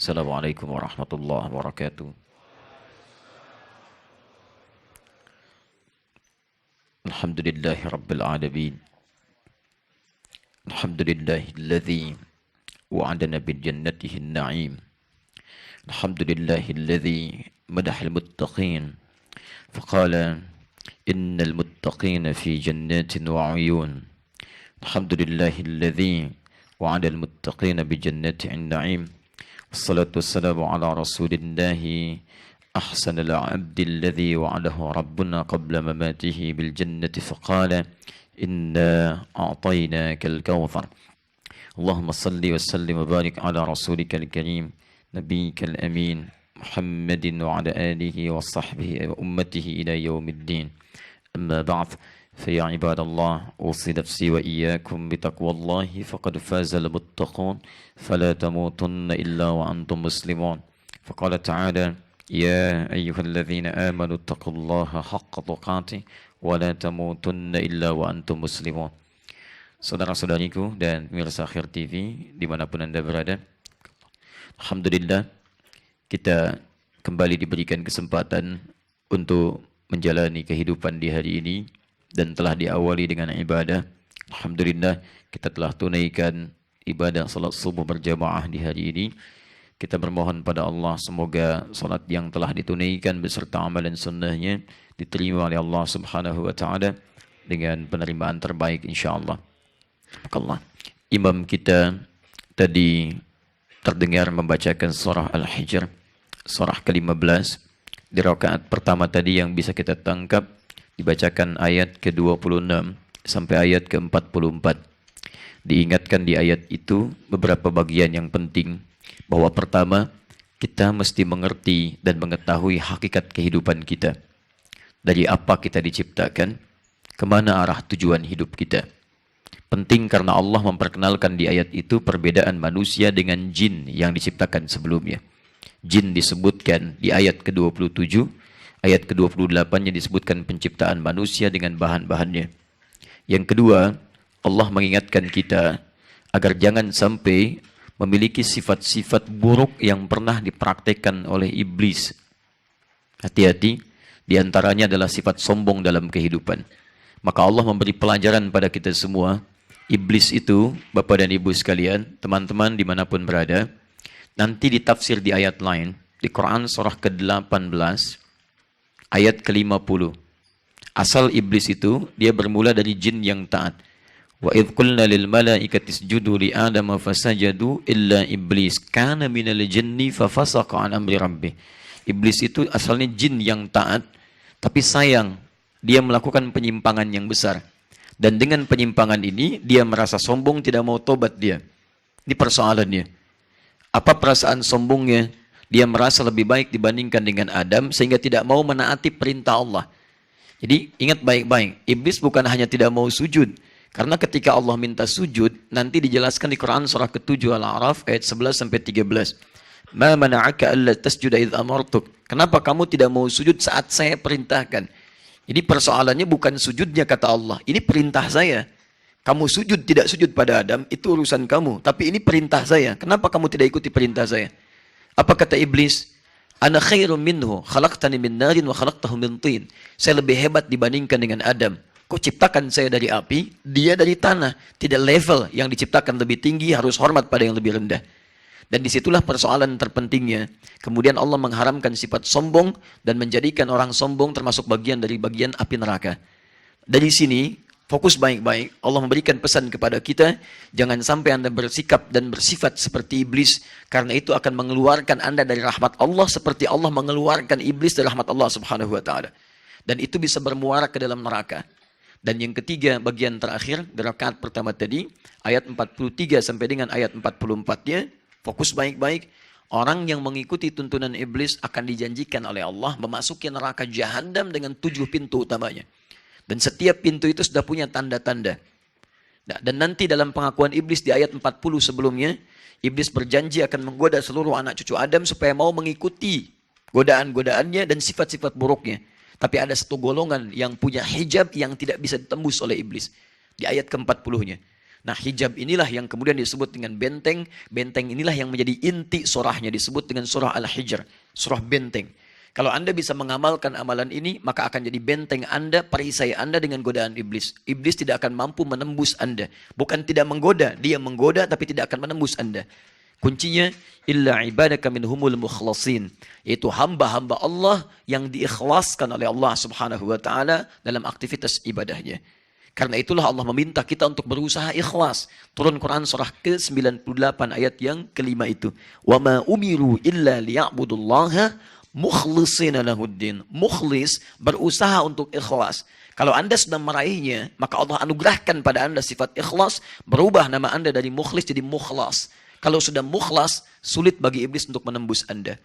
Assalamualaikum warahmatullahi wabarakatuh. Alhamdulillahi rabbil alamin. Alhamdulillahilladzi wa'adana bil jannatihi an-na'im. Alhamdulillahilladzi madahal muttaqin. Faqala innal muttaqina fi jannatin wa 'uyun. Alhamdulillahilladzi wa'adal muttaqina bi jannatin na'im. Wassalatu wassalamu ala rasulillahi أحسن العبد الذي وعده ربنا قبل مماته بالجنة فقال إنا أعطيناك الكوثر اللهم صل وسلم وبارك على رسولك الكريم نبيك الأمين محمد وعلى آله وصحبه وأمته إلى يوم الدين أما بعد فيا عباد الله أوصي نفسي وإياكم بتقوى الله فقد فاز المتقون فلا تموتن إلا وأنتم مسلمون فقال تعالى يا أيها الذين آمنوا اتقوا الله حق تقاته ولا تموتن إلا وأنتم مسلمون. Saudara-saudariku dan pemirsa Akhir TV dimanapun Anda berada, Alhamdulillah kita kembali diberikan kesempatan untuk menjalani kehidupan di hari ini dan telah diawali dengan ibadah. Alhamdulillah kita telah tunaikan ibadah salat subuh berjamaah di hari ini. Kita bermohon pada Allah semoga salat yang telah ditunaikan beserta amalan sunnahnya diterima oleh Allah Subhanahu wa taala dengan penerimaan terbaik insyaallah. Allah. Imam kita tadi terdengar membacakan surah Al-Hijr, surah ke-15. Di rakaat pertama tadi yang bisa kita tangkap dibacakan ayat ke-26 sampai ayat ke-44. Diingatkan di ayat itu beberapa bagian yang penting. Bahwa pertama, kita mesti mengerti dan mengetahui hakikat kehidupan kita. Dari apa kita diciptakan, kemana arah tujuan hidup kita. Penting karena Allah memperkenalkan di ayat itu perbedaan manusia dengan jin yang diciptakan sebelumnya. Jin disebutkan di ayat ke-27, ayat ke-28 yang disebutkan penciptaan manusia dengan bahan-bahannya. Yang kedua, Allah mengingatkan kita agar jangan sampai memiliki sifat-sifat buruk yang pernah dipraktekkan oleh iblis. Hati-hati, diantaranya adalah sifat sombong dalam kehidupan. Maka Allah memberi pelajaran pada kita semua. Iblis itu, Bapak dan Ibu sekalian, teman-teman dimanapun berada, nanti ditafsir di ayat lain, di Quran surah ke-18, ayat ke-50. Asal iblis itu, dia bermula dari jin yang taat. Wa idh qulna lil malaikati isjudu li adama fasajadu illa iblis kana minal jinni fafasaqa an amri rabbih. Iblis itu asalnya jin yang taat, tapi sayang dia melakukan penyimpangan yang besar. Dan dengan penyimpangan ini dia merasa sombong, tidak mau tobat dia. Ini persoalannya. Apa perasaan sombongnya? Dia merasa lebih baik dibandingkan dengan Adam sehingga tidak mau menaati perintah Allah. Jadi ingat baik-baik, iblis bukan hanya tidak mau sujud. Karena ketika Allah minta sujud, nanti dijelaskan di Quran surah ke-7 Al-A'raf ayat 11 sampai 13. Ma mana'aka alla tasjuda idh amartuk. Kenapa kamu tidak mau sujud saat saya perintahkan? Jadi persoalannya bukan sujudnya kata Allah, ini perintah saya. Kamu sujud tidak sujud pada Adam itu urusan kamu, tapi ini perintah saya. Kenapa kamu tidak ikuti perintah saya? Apa kata iblis? Ana khairum minhu, khalaqtani min narin wa khalaqtahu min tin. Saya lebih hebat dibandingkan dengan Adam. Kau ciptakan saya dari api, dia dari tanah. Tidak level yang diciptakan lebih tinggi, harus hormat pada yang lebih rendah. Dan disitulah persoalan terpentingnya. Kemudian Allah mengharamkan sifat sombong dan menjadikan orang sombong termasuk bagian dari bagian api neraka. Dari sini, fokus baik-baik. Allah memberikan pesan kepada kita, jangan sampai Anda bersikap dan bersifat seperti iblis, karena itu akan mengeluarkan Anda dari rahmat Allah seperti Allah mengeluarkan iblis dari rahmat Allah Subhanahu wa taala. Dan itu bisa bermuara ke dalam neraka. Dan yang ketiga, bagian terakhir, di rakaat pertama tadi, ayat 43 sampai dengan ayat 44-nya, fokus baik-baik. Orang yang mengikuti tuntunan iblis akan dijanjikan oleh Allah memasuki neraka Jahannam dengan 7 pintu utamanya. Dan setiap pintu itu sudah punya tanda-tanda. Nah, dan nanti dalam pengakuan iblis di ayat 40 sebelumnya, iblis berjanji akan menggoda seluruh anak cucu Adam supaya mau mengikuti godaan-godaannya dan sifat-sifat buruknya. Tapi ada satu golongan yang punya hijab yang tidak bisa ditembus oleh iblis. Di ayat ke-40-nya. Nah, hijab inilah yang kemudian disebut dengan benteng. Benteng inilah yang menjadi inti surahnya, disebut dengan surah Al-Hijr, surah benteng. Kalau Anda bisa mengamalkan amalan ini, maka akan jadi benteng Anda, perisai Anda dengan godaan iblis. Iblis tidak akan mampu menembus Anda. Bukan tidak menggoda, dia menggoda tapi tidak akan menembus Anda. Kuncinya, illa ibadaka minhumul mukhlasin. Yaitu hamba-hamba Allah yang diikhlaskan oleh Allah subhanahu wa ta'ala dalam aktivitas ibadahnya. Karena itulah Allah meminta kita untuk berusaha ikhlas. Turun Quran surah ke-98 ayat yang kelima itu. Wa ma umiru illa liya'budullaha mukhlishina lahuddin. Mukhlis, berusaha untuk ikhlas. Kalau Anda sudah meraihnya, maka Allah anugerahkan pada Anda sifat ikhlas, berubah nama Anda dari mukhlis jadi mukhlas. Kalau sudah mukhlas, sulit bagi iblis untuk menembus Anda.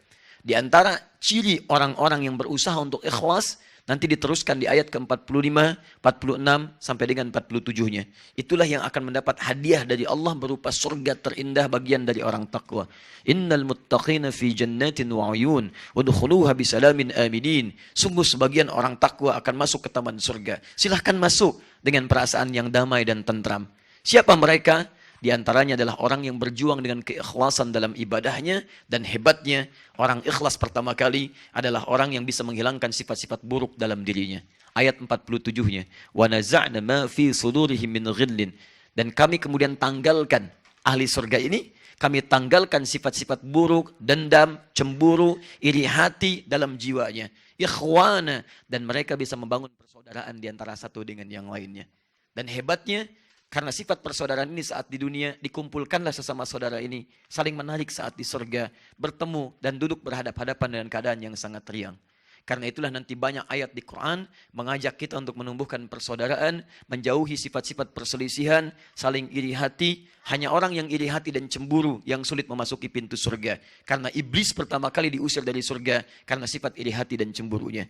Di antara ciri orang-orang yang berusaha untuk ikhlas, nanti diteruskan di ayat ke-45, 46, sampai dengan 47-nya. Itulah yang akan mendapat hadiah dari Allah berupa surga terindah bagian dari orang takwa. Innal muttaqina fi jannatin wa uyun, udkhuluha bisalamin aminin. Sungguh sebagian orang takwa akan masuk ke taman surga. Silahkan masuk dengan perasaan yang damai dan tentram. Siapa mereka? Di antaranya adalah orang yang berjuang dengan keikhlasan dalam ibadahnya, dan hebatnya orang ikhlas pertama kali adalah orang yang bisa menghilangkan sifat-sifat buruk dalam dirinya. Ayat 47-nya, wa naza'na ma fi sudurihim min ghillin, dan kami kemudian tanggalkan ahli surga ini, kami tanggalkan sifat-sifat buruk, dendam, cemburu, iri hati dalam jiwanya. Ikhwana, dan mereka bisa membangun persaudaraan di antara satu dengan yang lainnya. Dan hebatnya, karena sifat persaudaraan ini saat di dunia, dikumpulkanlah sesama saudara ini, saling menarik saat di surga, bertemu dan duduk berhadap-hadapan dengan keadaan yang sangat riang. Karena itulah nanti banyak ayat di Quran mengajak kita untuk menumbuhkan persaudaraan, menjauhi sifat-sifat perselisihan, saling iri hati. Hanya orang yang iri hati dan cemburu yang sulit memasuki pintu surga. Karena iblis pertama kali diusir dari surga karena sifat iri hati dan cemburunya.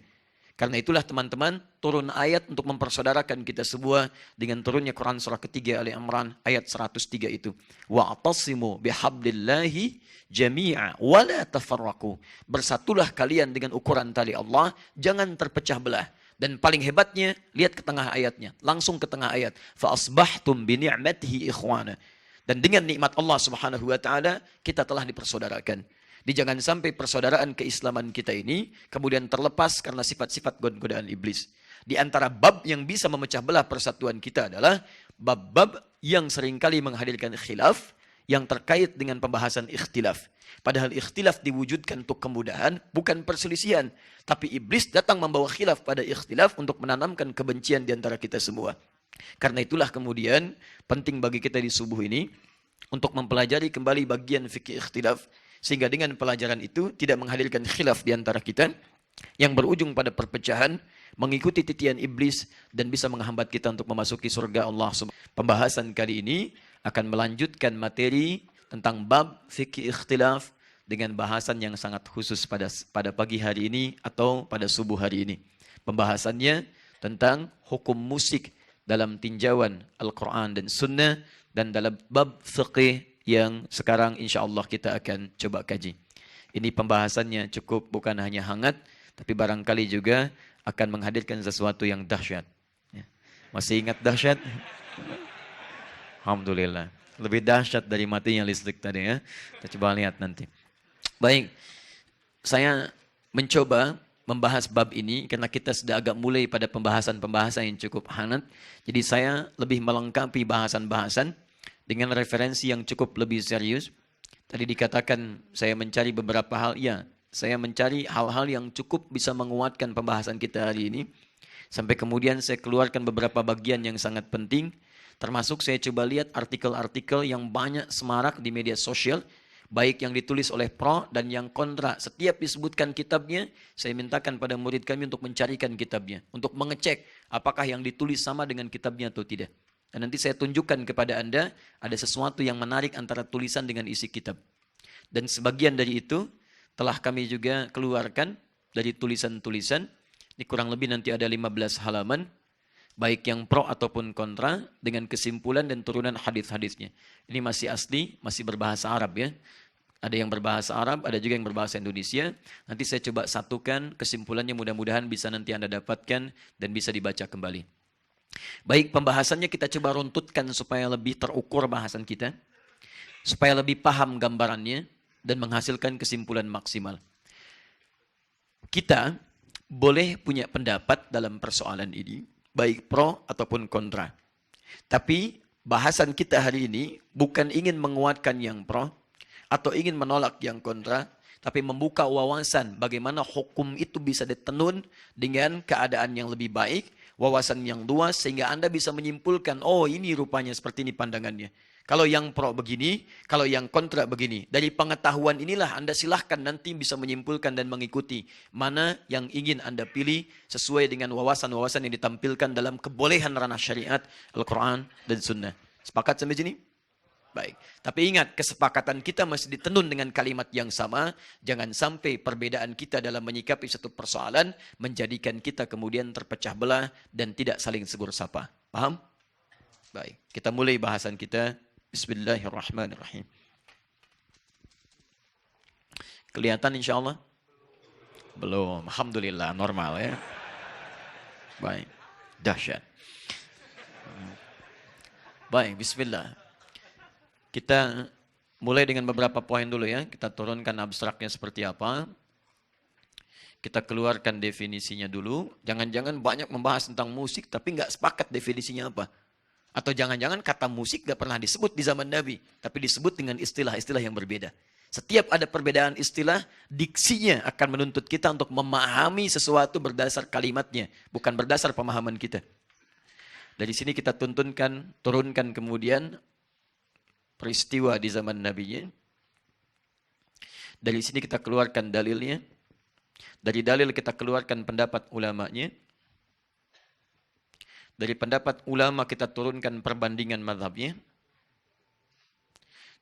Karena itulah teman-teman, turun ayat untuk mempersaudarakan kita semua dengan turunnya Quran surah ketiga Ali Imran ayat 103 itu. Wa'tasimu bihablillahi jami'a wa la tafarraqu. Bersatulah kalian dengan ukuran tali Allah, jangan terpecah belah. Dan paling hebatnya, lihat ke tengah ayatnya, langsung ke tengah ayat. Fa asbahtum bi ni'matihi ikhwana. Dan dengan nikmat Allah Subhanahu wa taala, kita telah dipersaudarakan. Jangan sampai persaudaraan keislaman kita ini kemudian terlepas karena sifat-sifat godaan iblis. Di antara bab yang bisa memecah belah persatuan kita adalah bab-bab yang seringkali menghadirkan khilaf yang terkait dengan pembahasan ikhtilaf. Padahal ikhtilaf diwujudkan untuk kemudahan, bukan perselisihan. Tapi iblis datang membawa khilaf pada ikhtilaf untuk menanamkan kebencian di antara kita semua. Karena itulah kemudian penting bagi kita di subuh ini untuk mempelajari kembali bagian fikih ikhtilaf. Sehingga dengan pelajaran itu tidak menghadirkan khilaf di antara kita yang berujung pada perpecahan, mengikuti titian iblis, dan bisa menghambat kita untuk memasuki surga Allah. Pembahasan kali ini akan melanjutkan materi tentang bab fikih ikhtilaf dengan bahasan yang sangat khusus pada pagi hari ini atau pada subuh hari ini. Pembahasannya tentang hukum musik dalam tinjauan Al-Quran dan Sunnah, dan dalam bab fikih yang sekarang insya Allah kita akan coba kaji. Ini pembahasannya cukup bukan hanya hangat, tapi barangkali juga akan menghadirkan sesuatu yang dahsyat. Masih ingat dahsyat? Alhamdulillah. Lebih dahsyat dari matinya listrik tadi ya. Kita coba lihat nanti. Baik, saya mencoba membahas bab ini karena kita sudah agak mulai pada pembahasan-pembahasan yang cukup hangat. Jadi saya lebih melengkapi bahasan-bahasan dengan referensi yang cukup lebih serius. Tadi dikatakan saya mencari beberapa hal. Ya, saya mencari hal-hal yang cukup bisa menguatkan pembahasan kita hari ini. Sampai kemudian saya keluarkan beberapa bagian yang sangat penting. Termasuk saya coba lihat artikel-artikel yang banyak semarak di media sosial. Baik yang ditulis oleh pro dan yang kontra. Setiap disebutkan kitabnya, saya mintakan pada murid kami untuk mencarikan kitabnya. Untuk mengecek apakah yang ditulis sama dengan kitabnya atau tidak. Dan nanti saya tunjukkan kepada Anda ada sesuatu yang menarik antara tulisan dengan isi kitab. Dan sebagian dari itu telah kami juga keluarkan dari tulisan-tulisan. Ini kurang lebih nanti ada 15 halaman. Baik yang pro ataupun kontra dengan kesimpulan dan turunan hadis-hadisnya. Ini masih asli, masih berbahasa Arab ya. Ada yang berbahasa Arab, ada juga yang berbahasa Indonesia. Nanti saya coba satukan kesimpulannya, mudah-mudahan bisa nanti Anda dapatkan dan bisa dibaca kembali. Baik, pembahasannya kita coba runtutkan supaya lebih terukur bahasan kita, supaya lebih paham gambarannya, dan menghasilkan kesimpulan maksimal. Kita boleh punya pendapat dalam persoalan ini, baik pro ataupun kontra. Tapi bahasan kita hari ini bukan ingin menguatkan yang pro atau ingin menolak yang kontra, tapi membuka wawasan bagaimana hukum itu bisa ditenun dengan keadaan yang lebih baik, wawasan yang luas, sehingga Anda bisa menyimpulkan, oh ini rupanya seperti ini pandangannya. Kalau yang pro begini, kalau yang kontra begini. Dari pengetahuan inilah Anda silahkan nanti bisa menyimpulkan dan mengikuti mana yang ingin Anda pilih sesuai dengan wawasan-wawasan yang ditampilkan dalam kebolehan ranah syariat, Al-Quran, dan Sunnah. Sepakat sampai sini? Baik. Tapi ingat, kesepakatan kita masih ditenun dengan kalimat yang sama. Jangan sampai perbedaan kita dalam menyikapi satu persoalan menjadikan kita kemudian terpecah belah dan tidak saling segur sapa. Paham? Baik. Kita mulai bahasan kita. Bismillahirrahmanirrahim. Kelihatan insya Allah? Belum. Alhamdulillah. Normal ya. Baik. Dahsyat. Baik. Bismillah. Kita mulai dengan beberapa poin dulu ya. Kita turunkan abstraknya seperti apa. Kita keluarkan definisinya dulu. Jangan-jangan banyak membahas tentang musik tapi nggak sepakat definisinya apa. Atau jangan-jangan kata musik nggak pernah disebut di zaman Nabi. Tapi disebut dengan istilah-istilah yang berbeda. Setiap ada perbedaan istilah, diksinya akan menuntut kita untuk memahami sesuatu berdasar kalimatnya. Bukan berdasar pemahaman kita. Dari sini kita turunkan kemudian peristiwa di zaman Nabi-nya. Dari sini kita keluarkan dalilnya. Dari dalil kita keluarkan pendapat ulamanya. Dari pendapat ulama kita turunkan perbandingan mazhabnya.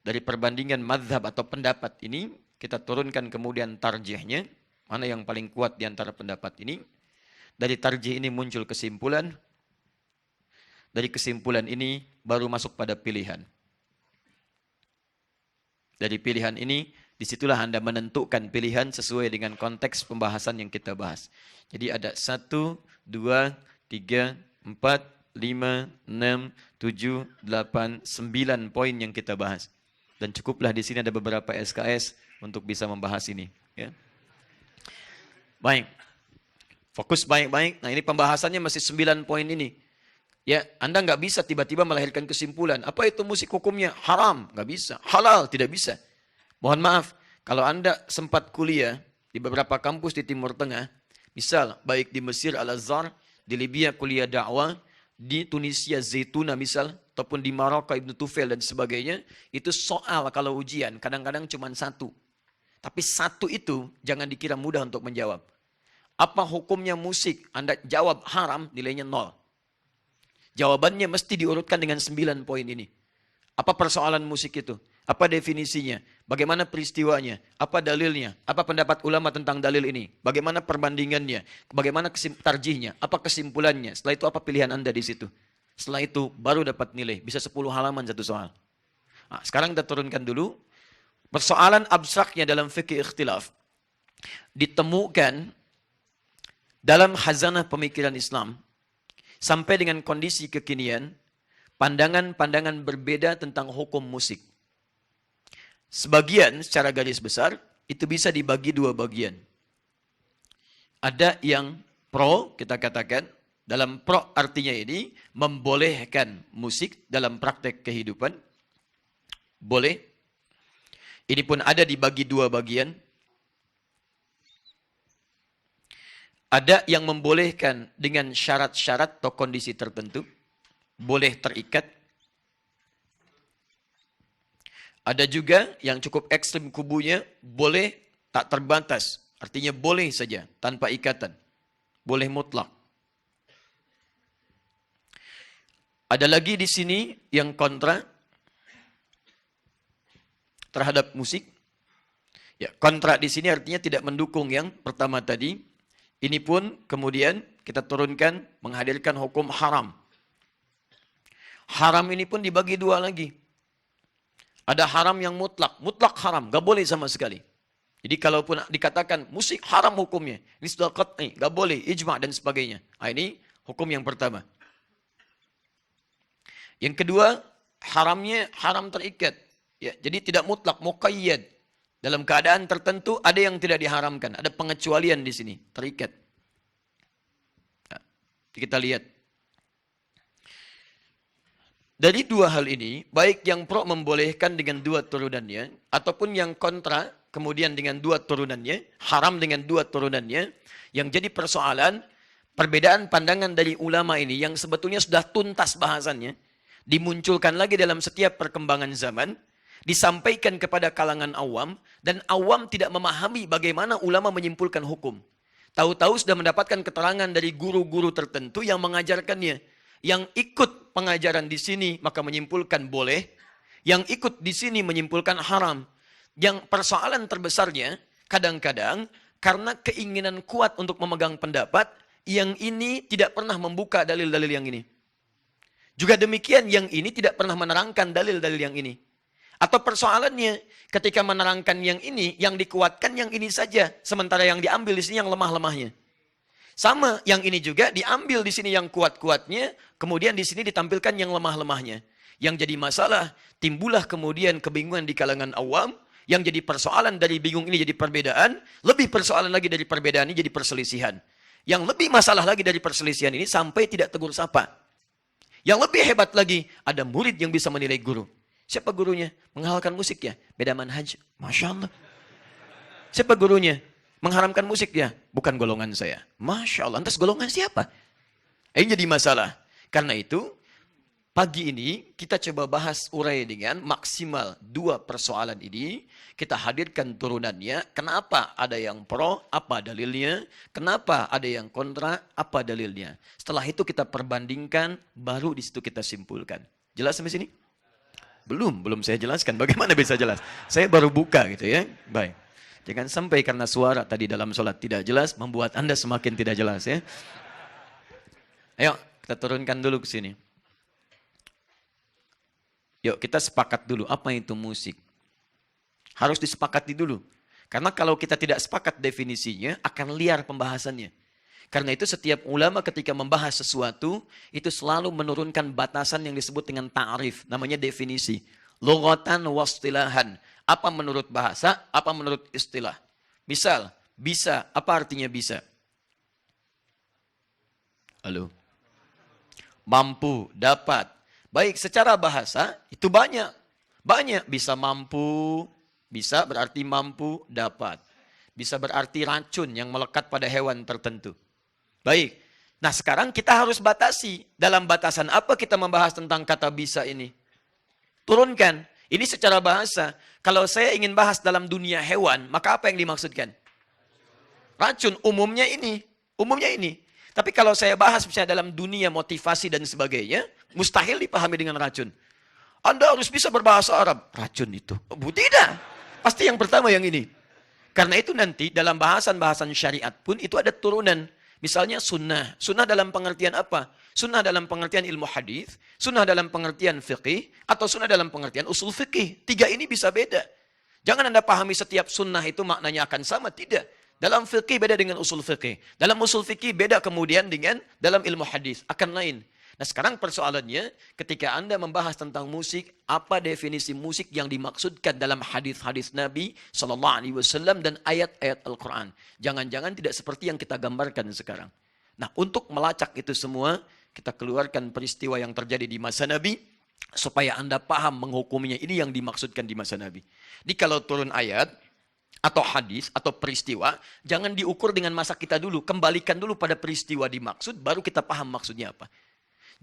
Dari perbandingan mazhab atau pendapat ini, kita turunkan kemudian tarjihnya. Mana yang paling kuat di antara pendapat ini. Dari tarjih ini muncul kesimpulan. Dari kesimpulan ini baru masuk pada pilihan. Dari pilihan ini, disitulah Anda menentukan pilihan sesuai dengan konteks pembahasan yang kita bahas. Jadi ada 1, 2, 3, 4, 5, 6, 7, 8, 9 poin yang kita bahas. Dan cukuplah di sini ada beberapa SKS untuk bisa membahas ini. Ya. Baik. Fokus baik-baik. Nah ini pembahasannya masih 9 poin ini. Ya, Anda nggak bisa tiba-tiba melahirkan kesimpulan. Apa itu musik hukumnya? Haram. Nggak bisa. Halal. Tidak bisa. Mohon maaf. Kalau Anda sempat kuliah di beberapa kampus di Timur Tengah. Misal, baik di Mesir Al-Azhar, di Libya kuliah dakwah, di Tunisia Zaituna misal, ataupun di Maroko Ibn Tufail dan sebagainya. Itu soal kalau ujian. Kadang-kadang cuma 1. Tapi 1 itu jangan dikira mudah untuk menjawab. Apa hukumnya musik? Anda jawab haram, nilainya 0. Jawabannya mesti diurutkan dengan 9 poin ini. Apa persoalan musik itu? Apa definisinya? Bagaimana peristiwanya? Apa dalilnya? Apa pendapat ulama tentang dalil ini? Bagaimana perbandingannya? Bagaimana tarjihnya? Apa kesimpulannya? Setelah itu apa pilihan Anda di situ? Setelah itu baru dapat nilai. Bisa 10 halaman satu soal. Nah, sekarang kita turunkan dulu. Persoalan abstraknya dalam fikih ikhtilaf ditemukan dalam khazanah pemikiran Islam. Sampai dengan kondisi kekinian, pandangan-pandangan berbeda tentang hukum musik. Sebagian secara garis besar, itu bisa dibagi 2 bagian. Ada yang pro, kita katakan, dalam pro artinya ini, membolehkan musik dalam praktek kehidupan. Boleh. Ini pun ada dibagi 2 bagian. Ada yang membolehkan dengan syarat-syarat atau kondisi tertentu. Boleh terikat. Ada juga yang cukup ekstrim kubunya, boleh tak terbatas. Artinya boleh saja, tanpa ikatan. Boleh mutlak. Ada lagi di sini yang kontra terhadap musik. Ya, kontra di sini artinya tidak mendukung yang pertama tadi. Ini pun kemudian kita turunkan menghadirkan hukum haram. Haram ini pun dibagi 2 lagi. Ada haram yang mutlak. Mutlak haram. Gak boleh sama sekali. Jadi kalaupun dikatakan musik haram hukumnya. Ini sudah qat'i. Gak boleh. Ijma' dan sebagainya. Nah, ini hukum yang pertama. Yang kedua, haramnya haram terikat. Ya, jadi tidak mutlak, muqayyad. Dalam keadaan tertentu ada yang tidak diharamkan, ada pengecualian di sini, terikat. Nah, kita lihat. Dari dua hal ini, baik yang pro membolehkan dengan dua turunannya, ataupun yang kontra, kemudian dengan dua turunannya, haram dengan dua turunannya, yang jadi persoalan, perbedaan pandangan dari ulama ini, yang sebetulnya sudah tuntas bahasannya, dimunculkan lagi dalam setiap perkembangan zaman, disampaikan kepada kalangan awam, dan awam tidak memahami bagaimana ulama menyimpulkan hukum. Tahu-tahu sudah mendapatkan keterangan dari guru-guru tertentu yang mengajarkannya. Yang ikut pengajaran di sini maka menyimpulkan boleh, yang ikut di sini menyimpulkan haram. Yang persoalan terbesarnya kadang-kadang karena keinginan kuat untuk memegang pendapat, yang ini tidak pernah membuka dalil-dalil yang ini. Juga demikian yang ini tidak pernah menerangkan dalil-dalil yang ini. Atau persoalannya ketika menerangkan yang ini, yang dikuatkan yang ini saja, sementara yang diambil di sini yang lemah-lemahnya. Sama, yang ini juga diambil di sini yang kuat-kuatnya, kemudian di sini ditampilkan yang lemah-lemahnya. Yang jadi masalah, timbullah kemudian kebingungan di kalangan awam, yang jadi persoalan dari bingung ini jadi perbedaan, lebih persoalan lagi dari perbedaan ini jadi perselisihan. Yang lebih masalah lagi dari perselisihan ini sampai tidak tegur sapa. Yang lebih hebat lagi, ada murid yang bisa menilai guru. Siapa gurunya? Menghalalkan musik ya? Beda manhaj. Masya Allah. Siapa gurunya? Mengharamkan musik ya? Bukan golongan saya. Masya Allah. Lantas golongan siapa? Ini jadi masalah. Karena itu, pagi ini kita coba bahas urai dengan maksimal dua persoalan ini. Kita hadirkan turunannya. Kenapa ada yang pro? Apa dalilnya? Kenapa ada yang kontra? Apa dalilnya? Setelah itu kita perbandingkan, baru di situ kita simpulkan. Jelas sampai sini? Belum saya jelaskan. Bagaimana bisa jelas? Saya baru buka gitu ya. Baik. Jangan sampai karena suara tadi dalam sholat tidak jelas, membuat Anda semakin tidak jelas ya. Ayo, kita turunkan dulu ke sini. Yuk, kita sepakat dulu. Apa itu musik? Harus disepakati dulu. Karena kalau kita tidak sepakat definisinya, akan liar pembahasannya. Karena itu setiap ulama ketika membahas sesuatu, itu selalu menurunkan batasan yang disebut dengan ta'rif. Namanya definisi. Lughatan wastilahan. Apa menurut bahasa, apa menurut istilah. Misal, bisa, apa artinya bisa? Halo? Mampu, dapat. Baik, secara bahasa itu banyak. Banyak, bisa mampu, bisa berarti mampu, dapat. Bisa berarti racun yang melekat pada hewan tertentu. Baik, nah sekarang kita harus batasi. Dalam batasan apa kita membahas tentang kata bisa ini? Turunkan. Ini secara bahasa. Kalau saya ingin bahas dalam dunia hewan, maka apa yang dimaksudkan? Racun. Umumnya ini. Umumnya ini. Tapi kalau saya bahas misalnya dalam dunia motivasi dan sebagainya, mustahil dipahami dengan racun. Anda harus bisa berbahasa Arab. Racun itu. Tidak. Pasti yang pertama yang ini. Karena itu nanti dalam bahasan-bahasan syariat pun itu ada turunan. Misalnya sunnah. Sunnah dalam pengertian apa? Sunnah dalam pengertian ilmu hadis, sunnah dalam pengertian fiqih, atau sunnah dalam pengertian usul fiqih. Tiga ini bisa beda. Jangan Anda pahami setiap sunnah itu maknanya akan sama. Tidak. Dalam fiqih beda dengan usul fiqih. Dalam usul fiqih beda kemudian dengan dalam ilmu hadis. Akan lain. Nah sekarang persoalannya, ketika Anda membahas tentang musik, apa definisi musik yang dimaksudkan dalam hadis-hadis Nabi SAW dan ayat-ayat Al-Quran. Jangan-jangan tidak seperti yang kita gambarkan sekarang. Nah untuk melacak itu semua, kita keluarkan peristiwa yang terjadi di masa Nabi, supaya Anda paham menghukuminya. Ini yang dimaksudkan di masa Nabi. Jadi kalau turun ayat, atau hadis, atau peristiwa, jangan diukur dengan masa kita dulu. Kembalikan dulu pada peristiwa dimaksud, baru kita paham maksudnya apa.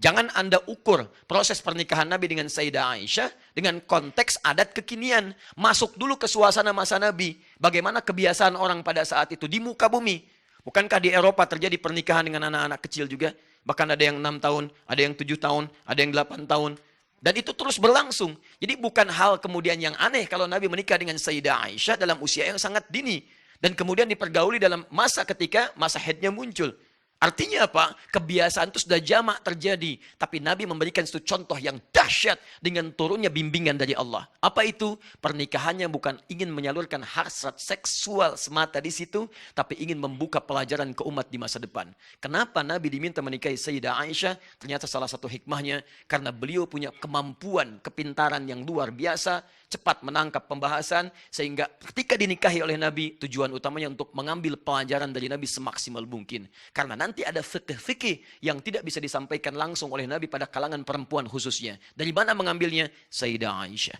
Jangan Anda ukur proses pernikahan Nabi dengan Sayyidah Aisyah dengan konteks adat kekinian. Masuk dulu ke suasana masa Nabi. Bagaimana kebiasaan orang pada saat itu di muka bumi. Bukankah di Eropa terjadi pernikahan dengan anak-anak kecil juga? Bahkan ada yang 6 tahun, ada yang 7 tahun, ada yang 8 tahun. Dan itu terus berlangsung. Jadi bukan hal kemudian yang aneh kalau Nabi menikah dengan Sayyidah Aisyah dalam usia yang sangat dini. Dan kemudian dipergauli dalam masa ketika masa haidnya muncul. Artinya apa? Kebiasaan itu sudah jamak terjadi. Tapi Nabi memberikan satu contoh yang dahsyat dengan turunnya bimbingan dari Allah. Apa itu? Pernikahannya bukan ingin menyalurkan hasrat seksual semata di situ, tapi ingin membuka pelajaran ke umat di masa depan. Kenapa Nabi diminta menikahi Sayyidah Aisyah? Ternyata salah satu hikmahnya, karena beliau punya kemampuan, kepintaran yang luar biasa, cepat menangkap pembahasan, sehingga ketika dinikahi oleh Nabi, tujuan utamanya untuk mengambil pelajaran dari Nabi semaksimal mungkin. Karena nanti ada fikih-fikih yang tidak bisa disampaikan langsung oleh Nabi pada kalangan perempuan khususnya. Dari mana mengambilnya? Sayyidah Aisyah.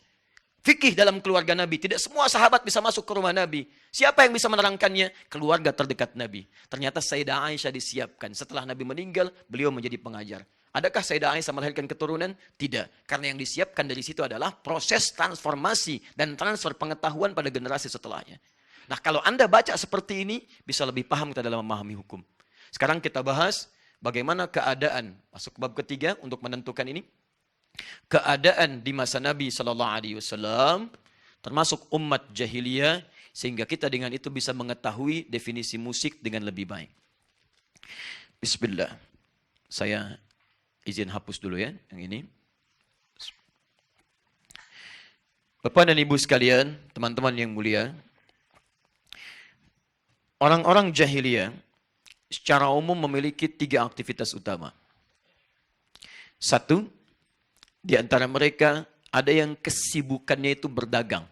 Fikih dalam keluarga Nabi, tidak semua sahabat bisa masuk ke rumah Nabi. Siapa yang bisa menerangkannya? Keluarga terdekat Nabi. Ternyata Sayyidah Aisyah disiapkan. Setelah Nabi meninggal, beliau menjadi pengajar. Adakah Sayyidah Aisyah melahirkan keturunan? Tidak. Karena yang disiapkan dari situ adalah proses transformasi dan transfer pengetahuan pada generasi setelahnya. Nah, kalau Anda baca seperti ini, bisa lebih paham kita dalam memahami hukum. Sekarang kita bahas bagaimana keadaan, masuk ke bab ketiga untuk menentukan ini. Keadaan di masa Nabi SAW, termasuk umat jahiliyah, sehingga kita dengan itu bisa mengetahui definisi musik dengan lebih baik. Bismillah. Saya izin hapus dulu ya, yang ini. Bapak dan Ibu sekalian, teman-teman yang mulia, orang-orang jahiliyah secara umum memiliki 3 aktivitas utama. 1, di antara mereka ada yang kesibukannya itu berdagang,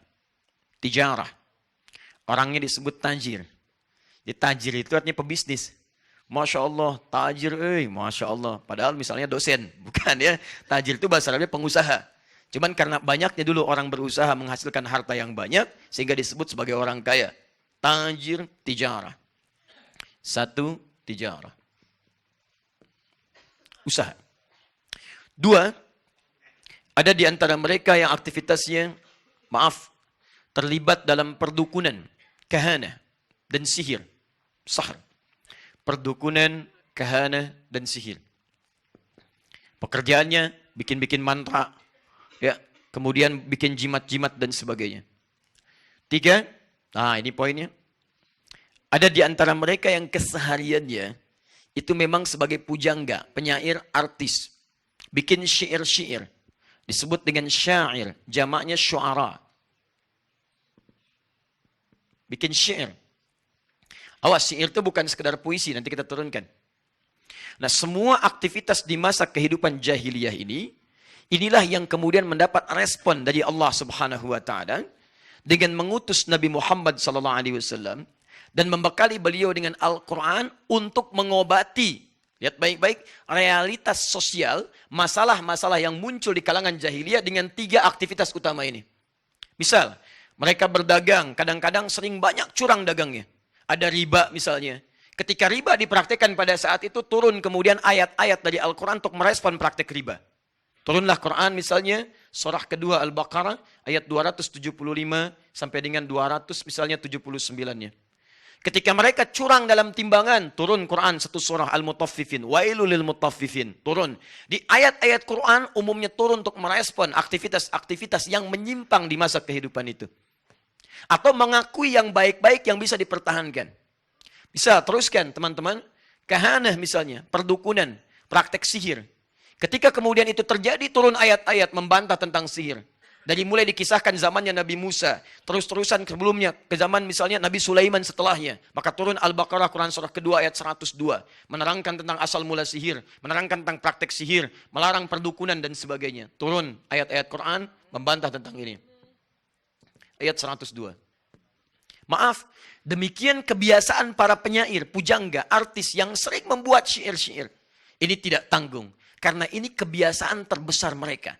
tijarah. Orangnya disebut tajir. Di tajir itu artinya pebisnis. Masya Allah, tajir, Masya Allah. Padahal misalnya dosen, bukan ya. Tajir itu bahasa Arabnya pengusaha. Cuman karena banyaknya dulu orang berusaha menghasilkan harta yang banyak, sehingga disebut sebagai orang kaya. Tajir, tijarah. 1, tijarah. Usaha. 2, ada di antara mereka yang aktivitasnya, terlibat dalam perdukunan, kahana, dan sihir. Sahar. Perdukunan, kahana, dan sihir. Pekerjaannya bikin-bikin mantra, ya, kemudian bikin jimat-jimat dan sebagainya. 3, nah ini poinnya. Ada di antara mereka yang kesehariannya itu memang sebagai pujangga, penyair, artis. Bikin syair-syair. Disebut dengan syair, jamaknya syu'ara. Bikin syair. Awas, syair itu bukan sekedar puisi, nanti kita turunkan. Nah, semua aktivitas di masa kehidupan jahiliyah ini, inilah yang kemudian mendapat respon dari Allah Subhanahu wa taala dengan mengutus Nabi Muhammad SAW dan membekali beliau dengan Al-Qur'an untuk mengobati, lihat baik-baik, realitas sosial, masalah-masalah yang muncul di kalangan jahiliyah dengan 3 aktivitas utama ini. Misal, mereka berdagang, kadang-kadang sering banyak curang dagangnya. Ada riba misalnya. Ketika riba dipraktikkan pada saat itu, turun kemudian ayat-ayat dari Al-Quran untuk merespon praktek riba. Turunlah Quran misalnya, surah kedua Al-Baqarah, ayat 275 sampai dengan 200 misalnya 79-nya. Ketika mereka curang dalam timbangan, turun Quran satu surah Al-Mutaffifin, Wailul lil Mutaffifin, turun. Di ayat-ayat Quran umumnya turun untuk merespon aktivitas-aktivitas yang menyimpang di masa kehidupan itu. Atau mengakui yang baik-baik yang bisa dipertahankan. Bisa teruskan teman-teman. Kahanah misalnya, perdukunan, praktek sihir. Ketika kemudian itu terjadi, turun ayat-ayat membantah tentang sihir. Dari mulai dikisahkan zamannya Nabi Musa, terus-terusan sebelumnya, ke zaman misalnya Nabi Sulaiman setelahnya. Maka turun Al-Baqarah Quran surah kedua ayat 102. Menerangkan tentang asal mula sihir, menerangkan tentang praktek sihir, melarang perdukunan dan sebagainya. Turun ayat-ayat Quran membantah tentang ini. Ayat 102. Maaf, demikian kebiasaan para penyair, pujangga, artis yang sering membuat syair-syair. Ini tidak tanggung. Karena ini kebiasaan terbesar mereka.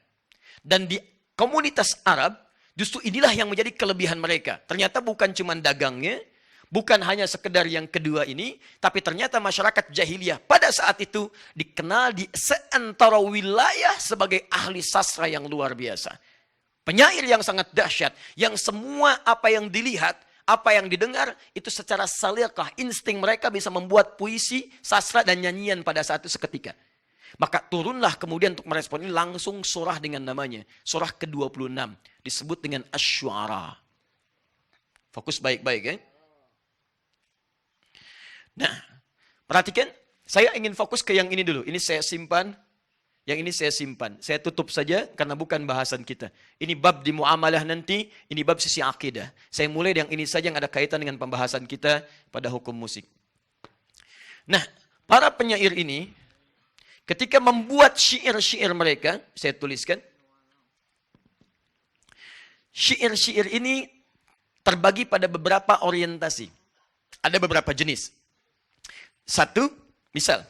Dan di komunitas Arab, justru inilah yang menjadi kelebihan mereka. Ternyata bukan cuma dagangnya, bukan hanya sekedar yang kedua ini, tapi ternyata masyarakat jahiliyah pada saat itu dikenal di seantero wilayah sebagai ahli sastra yang luar biasa. Penyair yang sangat dahsyat, yang semua apa yang dilihat, apa yang didengar, itu secara salikah, insting mereka bisa membuat puisi, sastra, dan nyanyian pada saat itu seketika. Maka turunlah kemudian untuk merespon ini langsung surah dengan namanya. Surah ke-26, disebut dengan Asy-Syu'ara. Fokus baik-baik ya. Nah, perhatikan, Saya ingin fokus ke yang ini dulu. Ini saya simpan. Yang ini saya simpan. Saya tutup saja karena bukan bahasan kita. Ini bab di muamalah nanti. Ini bab sisi akidah. Saya mulai yang ini saja yang ada kaitan dengan pembahasan kita pada hukum musik. Nah, para penyair ini ketika membuat syair-syair mereka, saya tuliskan. Syair-syair ini terbagi pada beberapa orientasi. Ada beberapa jenis. Satu, misal.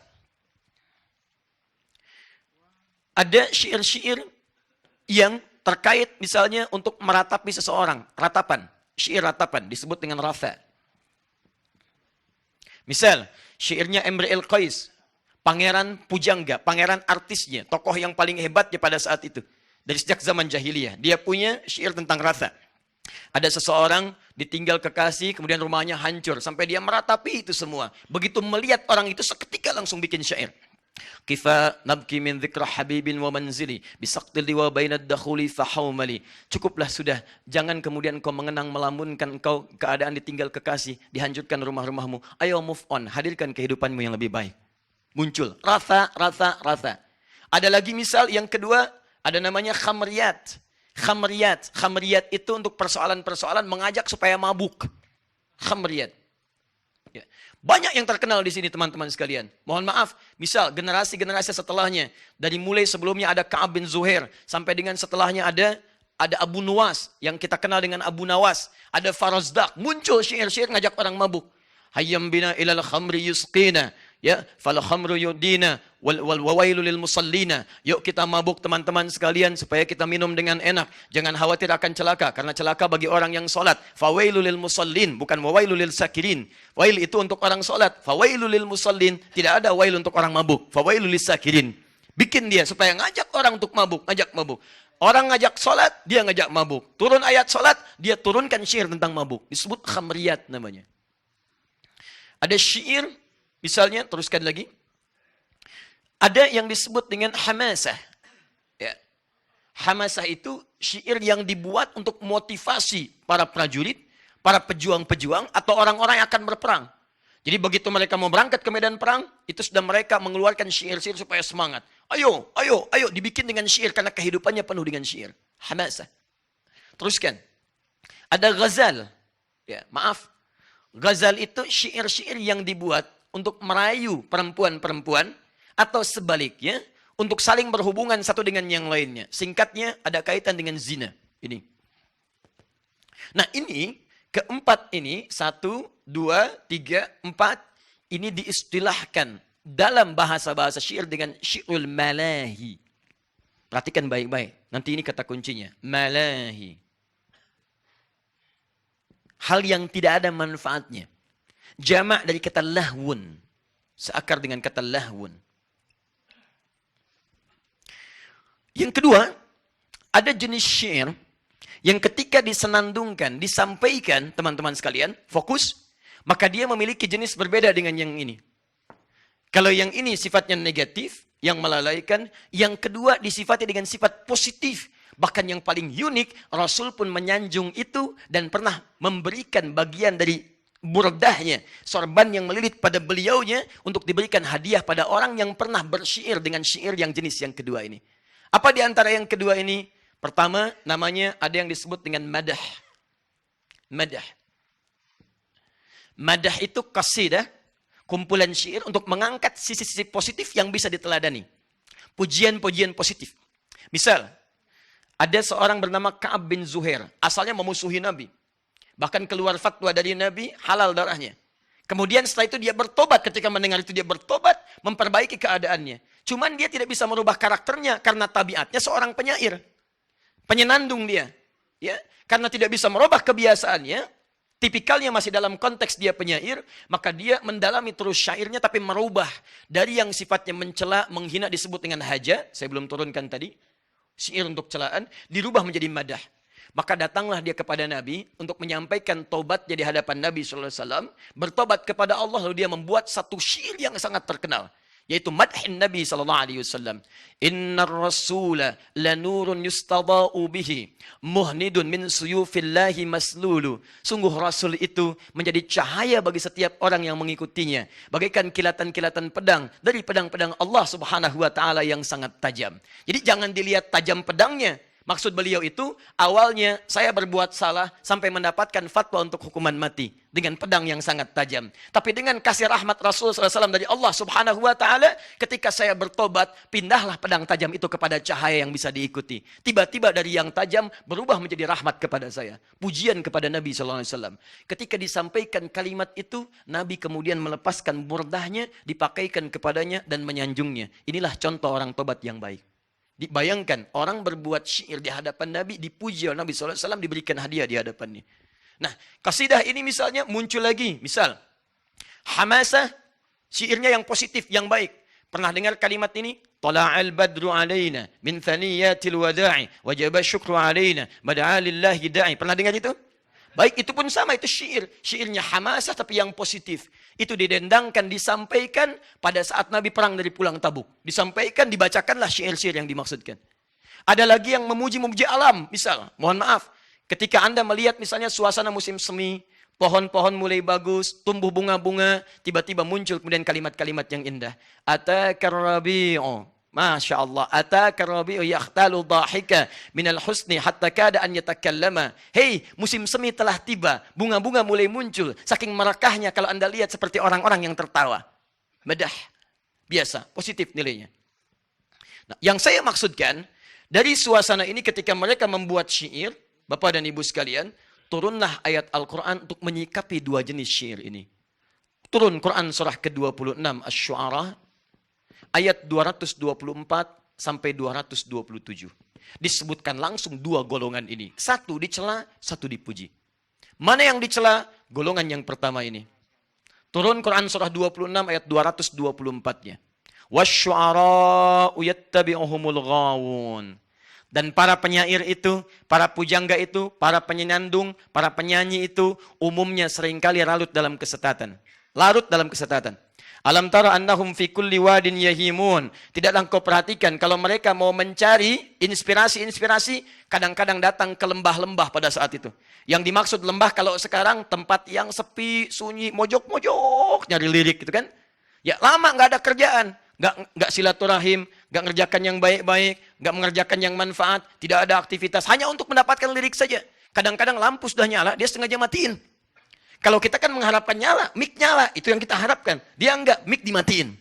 Ada syair-syair yang terkait misalnya untuk meratapi seseorang. Ratapan. Syair ratapan. Disebut dengan rafa. Misal, syairnya Imrul Qais. Pangeran pujangga. Pangeran artisnya. Tokoh yang paling hebatnya pada saat itu. Dari sejak zaman jahiliyah. Dia punya syair tentang rafa. Ada seseorang ditinggal kekasih, kemudian rumahnya hancur. Sampai dia meratapi itu semua. Begitu melihat orang itu, seketika langsung bikin syair. Kifa nabki min dzikra habibin wa manzili bisaqtil liwa bainad dakhuli fahaumali. Cukuplah sudah, jangan kemudian kau mengenang melamunkan kau keadaan ditinggal kekasih, dihancurkan rumah-rumahmu. Ayo move on, hadirkan kehidupanmu yang lebih baik. Muncul rasa. Ada lagi misal yang kedua, ada namanya khamriyat. Khamriyat itu untuk persoalan-persoalan mengajak supaya mabuk. Khamriyat. Ya. Banyak yang terkenal di sini teman-teman sekalian. Mohon maaf, misal generasi-generasi setelahnya. Dari mulai sebelumnya ada Ka'ab bin Zuhair. Sampai dengan setelahnya ada Abu Nuwas. Yang kita kenal dengan Abu Nawas. Ada Farazdak. Muncul syair-syair ngajak orang mabuk. Hayyam bina ilal khamri yusqina. Ya, fal khamru yudina wal wailu lil musallina. Yuk kita mabuk teman-teman sekalian supaya kita minum dengan enak. Jangan khawatir akan celaka karena celaka bagi orang yang salat. Fawailu lil musallin, bukan wailu lil sakirin. Wail itu untuk orang salat. Fawailu lil musallin, tidak ada wail untuk orang mabuk. Fawailu lis sakirin. Bikin dia supaya ngajak orang untuk mabuk, ngajak mabuk. Orang ngajak salat, dia ngajak mabuk. Turun ayat salat, dia turunkan syair tentang mabuk. Disebut khamriyat namanya. Ada syair. Misalnya, teruskan lagi. Ada yang disebut dengan hamasah. Ya. Hamasah itu syair yang dibuat untuk motivasi para prajurit, para pejuang-pejuang, atau orang-orang yang akan berperang. Jadi begitu mereka mau berangkat ke medan perang, itu sudah mereka mengeluarkan syair-syair supaya semangat. Ayo, dibikin dengan syair karena kehidupannya penuh dengan syair. Hamasah. Teruskan. Ada ghazal. Ya, maaf. Ghazal itu syair-syair yang dibuat untuk merayu perempuan-perempuan atau sebaliknya untuk saling berhubungan satu dengan yang lainnya. Singkatnya ada kaitan dengan zina. Ini. Nah ini, keempat ini, 1, 2, 3, 4, ini diistilahkan dalam bahasa-bahasa syair dengan syi'ul malahi. Perhatikan baik-baik. Nanti ini kata kuncinya. Malahi. Hal yang tidak ada manfaatnya. Jamak dari kata lahwun. Seakar dengan kata lahwun. Yang kedua, ada jenis syair yang ketika disenandungkan, disampaikan, teman-teman sekalian, fokus, maka dia memiliki jenis berbeda dengan yang ini. Kalau yang ini sifatnya negatif, yang melalaikan, yang kedua disifati dengan sifat positif. Bahkan yang paling unik, Rasul pun menyanjung itu dan pernah memberikan bagian dari burdahnya, sorban yang melilit pada beliaunya untuk diberikan hadiah pada orang yang pernah bersyair dengan syair yang jenis yang kedua ini. Apa di antara yang kedua ini? Pertama, namanya ada yang disebut dengan madah. Madah. Madah itu qasidah, kumpulan syair untuk mengangkat sisi-sisi positif yang bisa diteladani. Pujian-pujian positif. Misal, ada seorang bernama Ka'ab bin Zuhair, asalnya memusuhi Nabi. Bahkan keluar fatwa dari Nabi, halal darahnya. Kemudian setelah itu dia bertobat, ketika mendengar itu dia bertobat, memperbaiki keadaannya. Cuman dia tidak bisa merubah karakternya karena tabiatnya seorang penyair. Penyenandung dia. Ya, karena tidak bisa merubah kebiasaannya, tipikalnya masih dalam konteks dia penyair, maka dia mendalami terus syairnya tapi merubah dari yang sifatnya mencela, menghina disebut dengan haja, saya belum turunkan tadi, syair untuk celaan, dirubah menjadi madah. Maka datanglah dia kepada Nabi untuk menyampaikan taubatnya di hadapan Nabi SAW. Bertobat kepada Allah lalu dia membuat satu syair yang sangat terkenal. yaitu madhin Nabi sallallahu alaihi wasallam. Innar rasula lanurun yustada'u bihi muhnidun min suyufillahi maslulu. Sungguh Rasul itu menjadi cahaya bagi setiap orang yang mengikutinya, bagaikan kilatan-kilatan pedang dari pedang-pedang Allah Subhanahu wa taala yang sangat tajam. Jadi jangan dilihat tajam pedangnya. Maksud beliau itu, awalnya saya berbuat salah sampai mendapatkan fatwa untuk hukuman mati dengan pedang yang sangat tajam. Tapi dengan kasih rahmat Rasulullah SAW dari Allah Subhanahu wa taala, ketika saya bertobat, pindahlah pedang tajam itu kepada cahaya yang bisa diikuti. Tiba-tiba dari yang tajam berubah menjadi rahmat kepada saya. Pujian kepada Nabi SAW. Ketika disampaikan kalimat itu, Nabi kemudian melepaskan burdahnya, dipakaikan kepadanya dan menyanjungnya. Inilah contoh orang tobat yang baik. Dibayangkan orang berbuat syair di hadapan Nabi, dipuji oleh Nabi SAW, diberikan hadiah di hadapannya. Nah, kasidah ini misalnya muncul lagi. Misal, Hamasah, syairnya yang positif, yang baik. Pernah dengar kalimat ini? Tala'al badru alaina min thaniyatil wada'i wajaba syukru alaina mad'a lillahi da'i. Pernah dengar itu? Baik, itu pun sama, itu syair. Syairnya Hamasah tapi yang positif. Itu didendangkan, disampaikan pada saat Nabi perang dari pulang Tabuk. Disampaikan, dibacakanlah syair-syair yang dimaksudkan. Ada lagi yang memuji-memuji alam. Misal, mohon maaf, ketika Anda melihat misalnya suasana musim semi, pohon-pohon mulai bagus, tumbuh bunga-bunga, tiba-tiba muncul kemudian kalimat-kalimat yang indah. Atakar rabi'u. Masya Allah. Ataka rabi'u yakhtalu dhahika minal husni hatta kada an yatakallama. Hei, musim semi telah tiba. Bunga-bunga mulai muncul. Saking merekahnya kalau Anda lihat seperti orang-orang yang tertawa. Madah. Biasa. Positif nilainya. Nah, yang saya maksudkan, dari suasana ini ketika mereka membuat syair, Bapak dan Ibu sekalian, turunlah ayat Al-Quran untuk menyikapi dua jenis syair ini. Turun Quran surah ke-26 Asy-Syu'ara, ayat 224 sampai 227. Disebutkan langsung dua golongan ini. Satu dicela, satu dipuji. Mana yang dicela? Golongan yang pertama ini. Turun Quran surah 26 ayat 224-nya. Wasyu'ara'u yattabi'uhumul ghawun. Dan para penyair itu, para pujangga itu, para penyenandung, para penyanyi itu umumnya seringkali larut dalam kesesatan. Larut dalam kesesatan. Alam tara annahum fi kulli wadin yahimun. Tidaklah engkau perhatikan kalau mereka mau mencari inspirasi-inspirasi, kadang-kadang datang ke lembah-lembah pada saat itu. Yang dimaksud lembah kalau sekarang tempat yang sepi, sunyi, mojok-mojok, nyari lirik gitu kan. Ya lama nggak ada kerjaan, nggak silaturahim, nggak ngerjakan yang baik-baik, nggak mengerjakan yang manfaat, tidak ada aktivitas, hanya untuk mendapatkan lirik saja. Kadang-kadang lampu sudah nyala, dia sengaja matiin. Kalau kita kan mengharapkan nyala, mic nyala, itu yang kita harapkan. Dia enggak, mic dimatiin.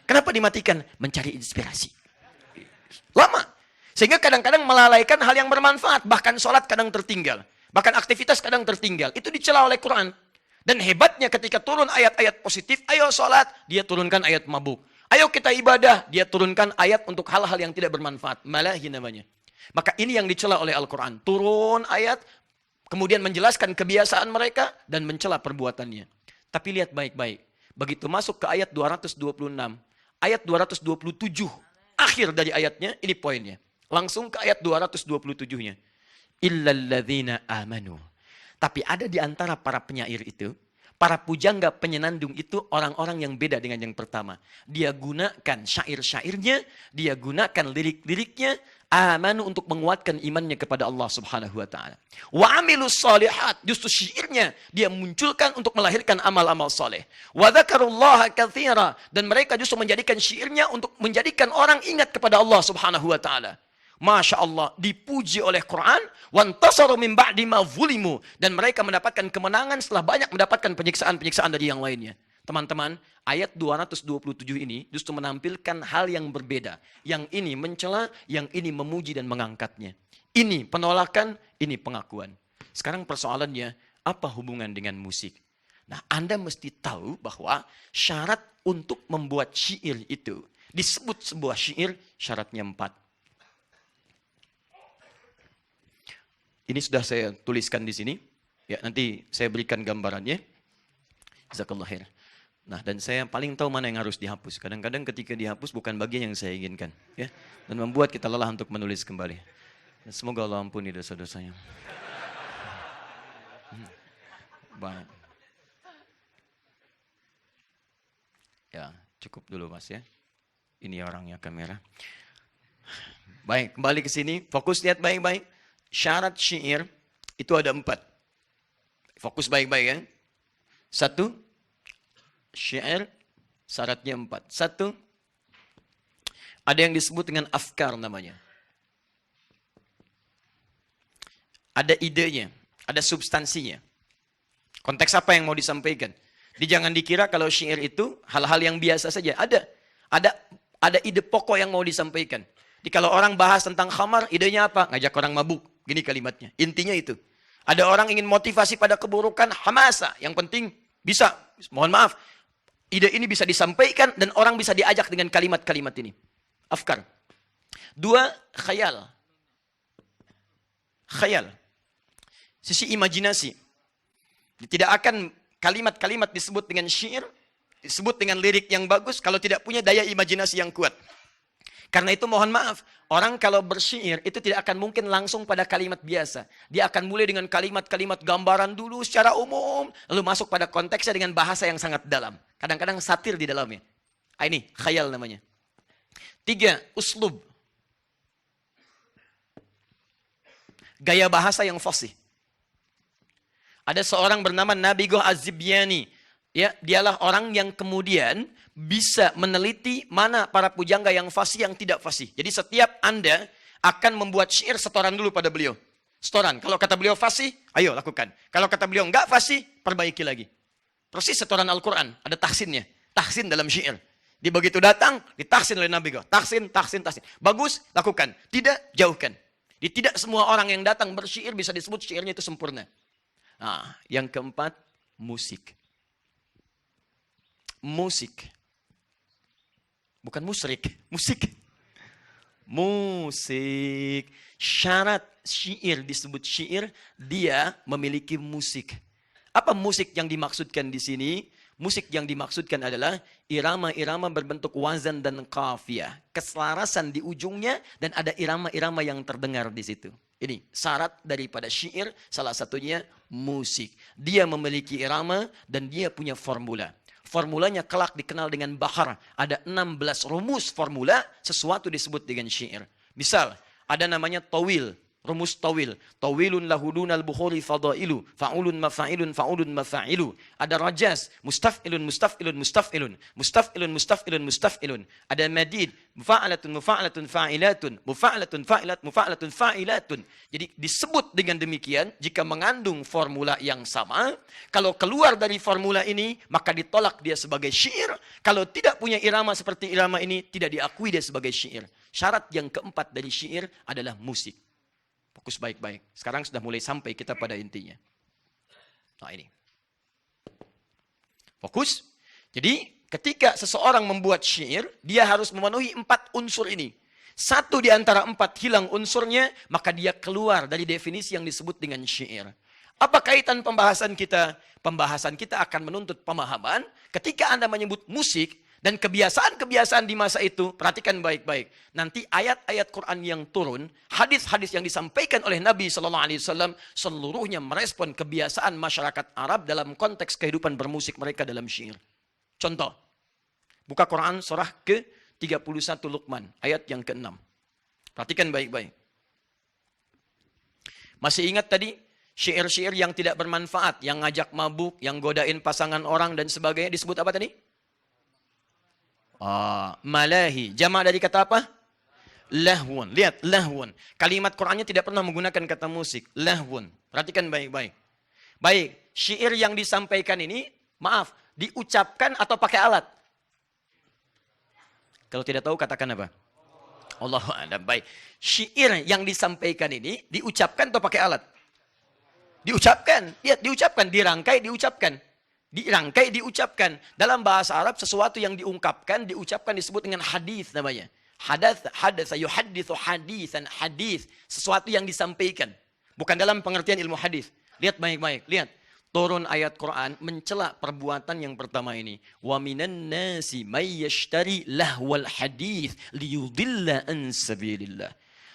Kenapa dimatikan? Mencari inspirasi. Lama. Sehingga kadang-kadang melalaikan hal yang bermanfaat. Bahkan sholat kadang tertinggal. Bahkan aktivitas kadang tertinggal. Itu dicela oleh Quran. Dan hebatnya ketika turun ayat-ayat positif, ayo sholat, dia turunkan ayat mabuk. Ayo kita ibadah, dia turunkan ayat untuk hal-hal yang tidak bermanfaat. Malahi namanya. Maka ini yang dicela oleh Al-Quran. Turun ayat, kemudian menjelaskan kebiasaan mereka dan mencela perbuatannya. Tapi lihat baik-baik. Begitu masuk ke ayat 226, ayat 227, akhir dari ayatnya, ini poinnya. Langsung ke ayat 227-nya. Illalladzina amanu. Tapi ada di antara para penyair itu, para pujangga penyenandung itu orang-orang yang beda dengan yang pertama. Dia gunakan syair-syairnya, dia gunakan lirik-liriknya, amanu untuk menguatkan imannya kepada Allah Subhanahu wa taala. Wa amilus shalihat, justru syairnya dia munculkan untuk melahirkan amal-amal saleh. Wa dzakarullaha katsira, dan mereka justru menjadikan syairnya untuk menjadikan orang ingat kepada Allah Subhanahu wa taala. Masya Allah, dipuji oleh Quran, wantasaru min ba'di ma zulimu, dan mereka mendapatkan kemenangan setelah banyak mendapatkan penyiksaan-penyiksaan dari yang lainnya. Teman-teman, ayat 227 ini justru menampilkan hal yang berbeda. Yang ini mencela, yang ini memuji dan mengangkatnya. Ini penolakan, ini pengakuan. Sekarang persoalannya, apa hubungan dengan musik? Nah, Anda mesti tahu bahwa syarat untuk membuat syair itu, disebut sebuah syair, syaratnya 4. Ini sudah saya tuliskan di sini. Ya, nanti saya berikan gambarannya. Jazakallah khair. Nah, dan saya paling tahu mana yang harus dihapus. Kadang-kadang ketika dihapus bukan bagian yang saya inginkan, ya. Dan membuat kita lelah untuk menulis kembali. Dan semoga Allah ampuni dosa-dosanya. Baik. Ya, cukup dulu Mas ya. Ini orangnya kamera. Baik, kembali ke sini. Fokus lihat baik-baik. Syarat syair itu ada 4. Fokus baik-baik ya. 1, syair syaratnya 4. 1, ada yang disebut dengan afkar namanya. Ada idenya, ada substansinya. Konteks apa yang mau disampaikan? Jadi jangan dikira kalau syair itu hal-hal yang biasa saja. Ada ide pokok yang mau disampaikan. Jadi kalau orang bahas tentang khamar, idenya apa? Ngajak orang mabuk. Gini kalimatnya. Intinya itu. Ada orang ingin motivasi pada keburukan, hamasa. Yang penting bisa, mohon maaf, ide ini bisa disampaikan dan orang bisa diajak dengan kalimat-kalimat ini. Afkar. 2, khayal. Khayal. Sisi imajinasi. Tidak akan kalimat-kalimat disebut dengan syair, disebut dengan lirik yang bagus kalau tidak punya daya imajinasi yang kuat. Karena itu mohon maaf, orang kalau bersyair itu tidak akan mungkin langsung pada kalimat biasa. Dia akan mulai dengan kalimat-kalimat gambaran dulu secara umum, lalu masuk pada konteksnya dengan bahasa yang sangat dalam. Kadang-kadang satir di dalamnya. Ini khayal namanya. 3, uslub. Gaya bahasa yang fasih. Ada seorang bernama Nabighah Az-Zibyani. Ya, dialah orang yang kemudian bisa meneliti mana para pujangga yang fasih, yang tidak fasih. Jadi setiap Anda akan membuat syair, setoran dulu pada beliau. Setoran. Kalau kata beliau fasih, ayo lakukan. Kalau kata beliau enggak fasih, perbaiki lagi. Persis setoran Al-Quran. Ada tahsinnya. Tahsin dalam syair. Dia begitu datang, ditahsin oleh Nabighah. Tahsin, tahsin, tahsin. Bagus, lakukan. Tidak, jauhkan. Jadi tidak semua orang yang datang bersyair bisa disebut syairnya itu sempurna. Nah, yang keempat, musik. Musik. Bukan musyrik, musik. Musik. Syarat syair disebut syair, dia memiliki musik. Apa musik yang dimaksudkan di sini? Musik yang dimaksudkan adalah irama-irama berbentuk wazan dan qafiyah. Keselarasan di ujungnya dan ada irama-irama yang terdengar di situ. Ini syarat daripada syair, salah satunya musik. Dia memiliki irama dan dia punya formula. Formulanya kelak dikenal dengan bahar. Ada 16 rumus formula, sesuatu disebut dengan syair. Misal, ada namanya tawil. Rumus tawil. Tawilun lahudunal bukhuri fadailu. Fa'ulun mafa'ilun fa'ulun mafa'ilu. Ada rajas. Mustaf'ilun mustaf'ilun mustaf'ilun. Mustaf'ilun mustaf'ilun mustaf'ilun. Ada madid. Mufa'alatun mufa'alatun fa'ilatun. Mufa'alatun fa'ilat mufa'alatun fa'ilatun. Jadi disebut dengan demikian, jika mengandung formula yang sama, kalau keluar dari formula ini, maka ditolak dia sebagai syair. Kalau tidak punya irama seperti irama ini, tidak diakui dia sebagai syair. Syarat yang keempat dari syair adalah musik. Fokus baik-baik. Sekarang sudah mulai sampai kita pada intinya. Nah ini. Fokus. Jadi ketika seseorang membuat syair, dia harus memenuhi 4 unsur ini. Satu di antara 4 hilang unsurnya, maka dia keluar dari definisi yang disebut dengan syair. Apa kaitan pembahasan kita? Pembahasan kita akan menuntut pemahaman ketika Anda menyebut musik, dan kebiasaan-kebiasaan di masa itu, perhatikan baik-baik. Nanti ayat-ayat Quran yang turun, hadis-hadis yang disampaikan oleh Nabi SAW, seluruhnya merespon kebiasaan masyarakat Arab dalam konteks kehidupan bermusik mereka dalam syair. Contoh, buka Quran surah ke-31 Luqman, ayat yang ke-6. Perhatikan baik-baik. Masih ingat tadi, syair-syair yang tidak bermanfaat, yang ngajak mabuk, yang godain pasangan orang dan sebagainya, disebut apa tadi? Malahi. Jama' dari kata apa? Lahwun. Lihat, lahwun. Kalimat Qur'annya tidak pernah menggunakan kata musik. Lahwun. Perhatikan baik-baik. Baik, syair yang disampaikan ini, maaf, diucapkan atau pakai alat? Kalau tidak tahu katakan apa? Allahu a'lam. Baik. Syair yang disampaikan ini diucapkan atau pakai alat? Diucapkan. Lihat, diucapkan, dirangkai, diucapkan. Dirangkai, diucapkan. Dalam bahasa Arab, sesuatu yang diungkapkan, diucapkan disebut dengan hadis namanya. Hadatsa yuhadditsu hadisan, hadis. Sesuatu yang disampaikan. Bukan dalam pengertian ilmu hadis. Lihat baik-baik, lihat. Turun ayat Quran mencela perbuatan yang pertama ini. Wa minan nasi may yashtari lahwal hadis liyudilla an sabilillah.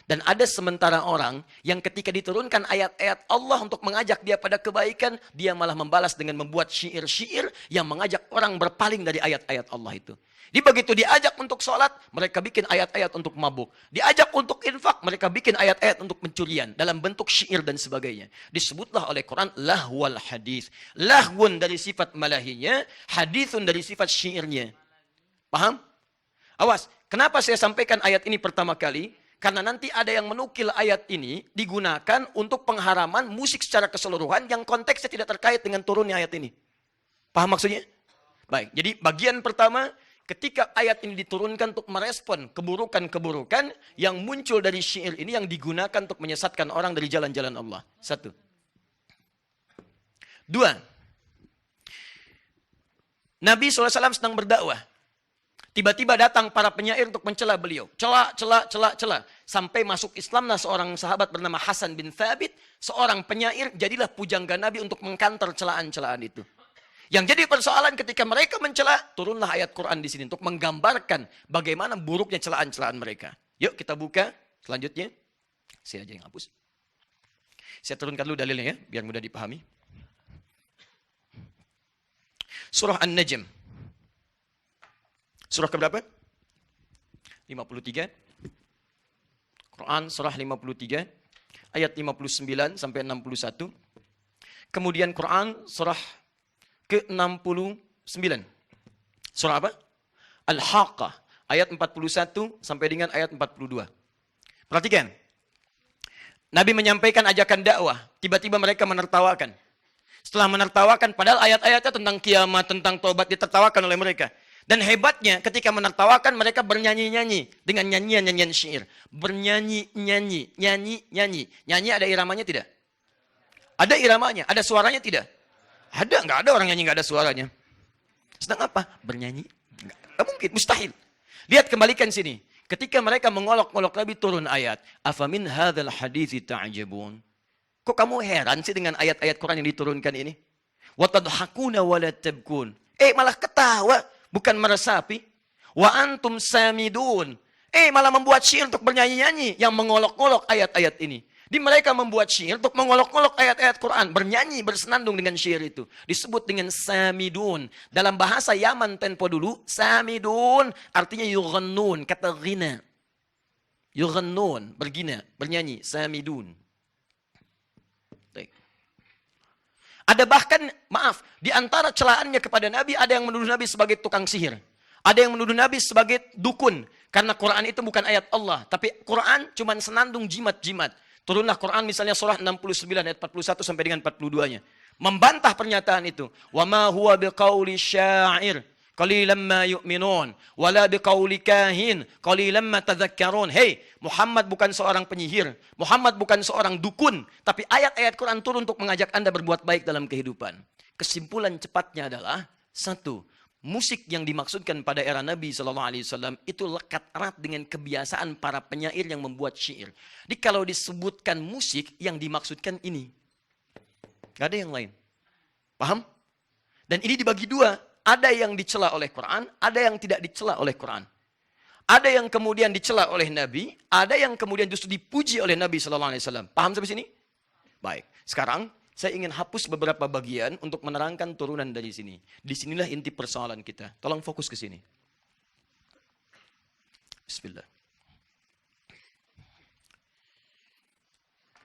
Dan ada sementara orang yang ketika diturunkan ayat-ayat Allah untuk mengajak dia pada kebaikan, dia malah membalas dengan membuat syair-syair yang mengajak orang berpaling dari ayat-ayat Allah itu. Di begitu diajak untuk sholat, mereka bikin ayat-ayat untuk mabuk. Diajak untuk infak, mereka bikin ayat-ayat untuk pencurian dalam bentuk syair dan sebagainya. Disebutlah oleh Quran lahwal hadis. Lahwun dari sifat malahinya, hadithun dari sifat syairnya. Paham? Awas, kenapa saya sampaikan ayat ini pertama kali? Karena nanti ada yang menukil ayat ini digunakan untuk pengharaman musik secara keseluruhan yang konteksnya tidak terkait dengan turunnya ayat ini. Paham maksudnya? Baik, jadi bagian pertama, ketika ayat ini diturunkan untuk merespon keburukan-keburukan yang muncul dari syair ini yang digunakan untuk menyesatkan orang dari jalan-jalan Allah. 1. 2. Nabi SAW sedang berdakwah. Tiba-tiba datang para penyair untuk mencela beliau. Cela. Sampai masuk Islamlah seorang sahabat bernama Hasan bin Thabit. Seorang penyair, jadilah pujangga Nabi untuk mengkanter celaan-celaan itu. Yang jadi persoalan ketika mereka mencela, turunlah ayat Quran di sini untuk menggambarkan bagaimana buruknya celaan-celaan mereka. Yuk kita buka selanjutnya. Saya aja yang hapus. Saya turunkan dulu dalilnya ya, biar mudah dipahami. Surah An-Najm. Surah keberapa? 53. Quran surah 53 ayat 59 sampai 61. Kemudian Quran surah ke-69. Surah apa? Al-Haqqah ayat 41 sampai dengan ayat 42. Perhatikan. Nabi menyampaikan ajakan dakwah, tiba-tiba mereka menertawakan. Setelah menertawakan, padahal ayat-ayatnya tentang kiamat, tentang taubat ditertawakan oleh mereka. Dan hebatnya ketika menertawakan mereka bernyanyi-nyanyi dengan nyanyian-nyanyian syair. Bernyanyi-nyanyi, nyanyi-nyanyi. Nyanyi ada iramanya tidak? Ada iramanya, ada suaranya tidak? Ada, nggak ada orang nyanyi nggak ada suaranya. Sedang apa? Bernyanyi? Nggak mungkin, mustahil. Lihat kembalikan sini. Ketika mereka mengolok-olok Nabi turun ayat. Afamin hadzal hadithi ta'jabun. Kok kamu heran sih dengan ayat-ayat Quran yang diturunkan ini? Wa tadhakuna wa la tabkun. Malah ketawa. Bukan meresapi. Wa antum samidun. Malah membuat syair untuk bernyanyi-nyanyi. Yang mengolok-olok ayat-ayat ini. Di mereka membuat syair untuk mengolok-olok ayat-ayat Quran. Bernyanyi, bersenandung dengan syair itu. Disebut dengan samidun. Dalam bahasa Yaman tempo dulu. Samidun artinya yughannun. Kata ghina. Yughannun. Bergina. Bernyanyi. Samidun. Ada bahkan, maaf, di antara celaannya kepada Nabi, ada yang menuduh Nabi sebagai tukang sihir. Ada yang menuduh Nabi sebagai dukun. Karena Quran itu bukan ayat Allah. Tapi Quran cuma senandung jimat-jimat. Turunlah Quran misalnya surah 69 ayat 41 sampai dengan 42-nya. Membantah pernyataan itu. Wa ma huwa biqauli syair. Qalilan ma yu'minun. Wala biqauli kahin. Qalilan ma tadhakkarun. Hei, Muhammad bukan seorang penyihir. Muhammad bukan seorang dukun. Tapi ayat-ayat Quran turun untuk mengajak Anda berbuat baik dalam kehidupan. Kesimpulan cepatnya adalah, 1. Musik yang dimaksudkan pada era Nabi SAW itu lekat erat dengan kebiasaan para penyair yang membuat syair. Jadi kalau disebutkan musik yang dimaksudkan ini. Gak ada yang lain. Paham? Dan ini dibagi dua. Ada yang dicela oleh Quran, ada yang tidak dicela oleh Quran. Ada yang kemudian dicela oleh Nabi, ada yang kemudian justru dipuji oleh Nabi SAW. Paham sampai sini? Baik. Sekarang saya ingin hapus beberapa bagian untuk menerangkan turunan dari sini. Disinilah inti persoalan kita. Tolong fokus ke sini. Bismillah.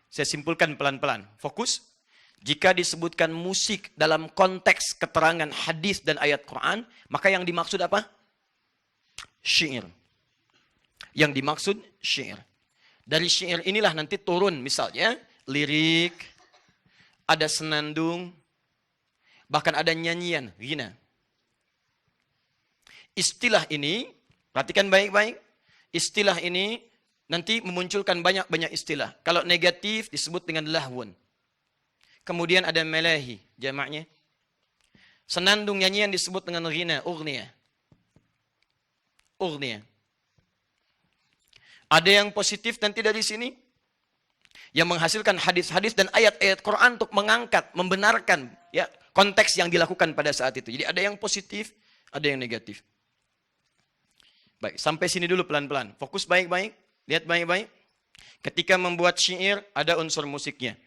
Saya simpulkan pelan-pelan. Fokus. Jika disebutkan musik dalam konteks keterangan hadis dan ayat Quran, maka yang dimaksud apa? Syair. Yang dimaksud syair. Dari syair inilah nanti turun misalnya lirik, ada senandung, bahkan ada nyanyian, ghina. Istilah ini, perhatikan baik-baik, istilah ini nanti memunculkan banyak-banyak istilah. Kalau negatif disebut dengan lahwun. Kemudian ada melahi, jamaknya. Senandung nyanyian disebut dengan ghina, ughniya. Ughniya. Ada yang positif nanti dari sini. Yang menghasilkan hadis-hadis dan ayat-ayat Quran untuk mengangkat, membenarkan ya konteks yang dilakukan pada saat itu. Jadi ada yang positif, ada yang negatif. Baik, sampai sini dulu pelan-pelan. Fokus baik-baik, lihat baik-baik. Ketika membuat syair, ada unsur musiknya.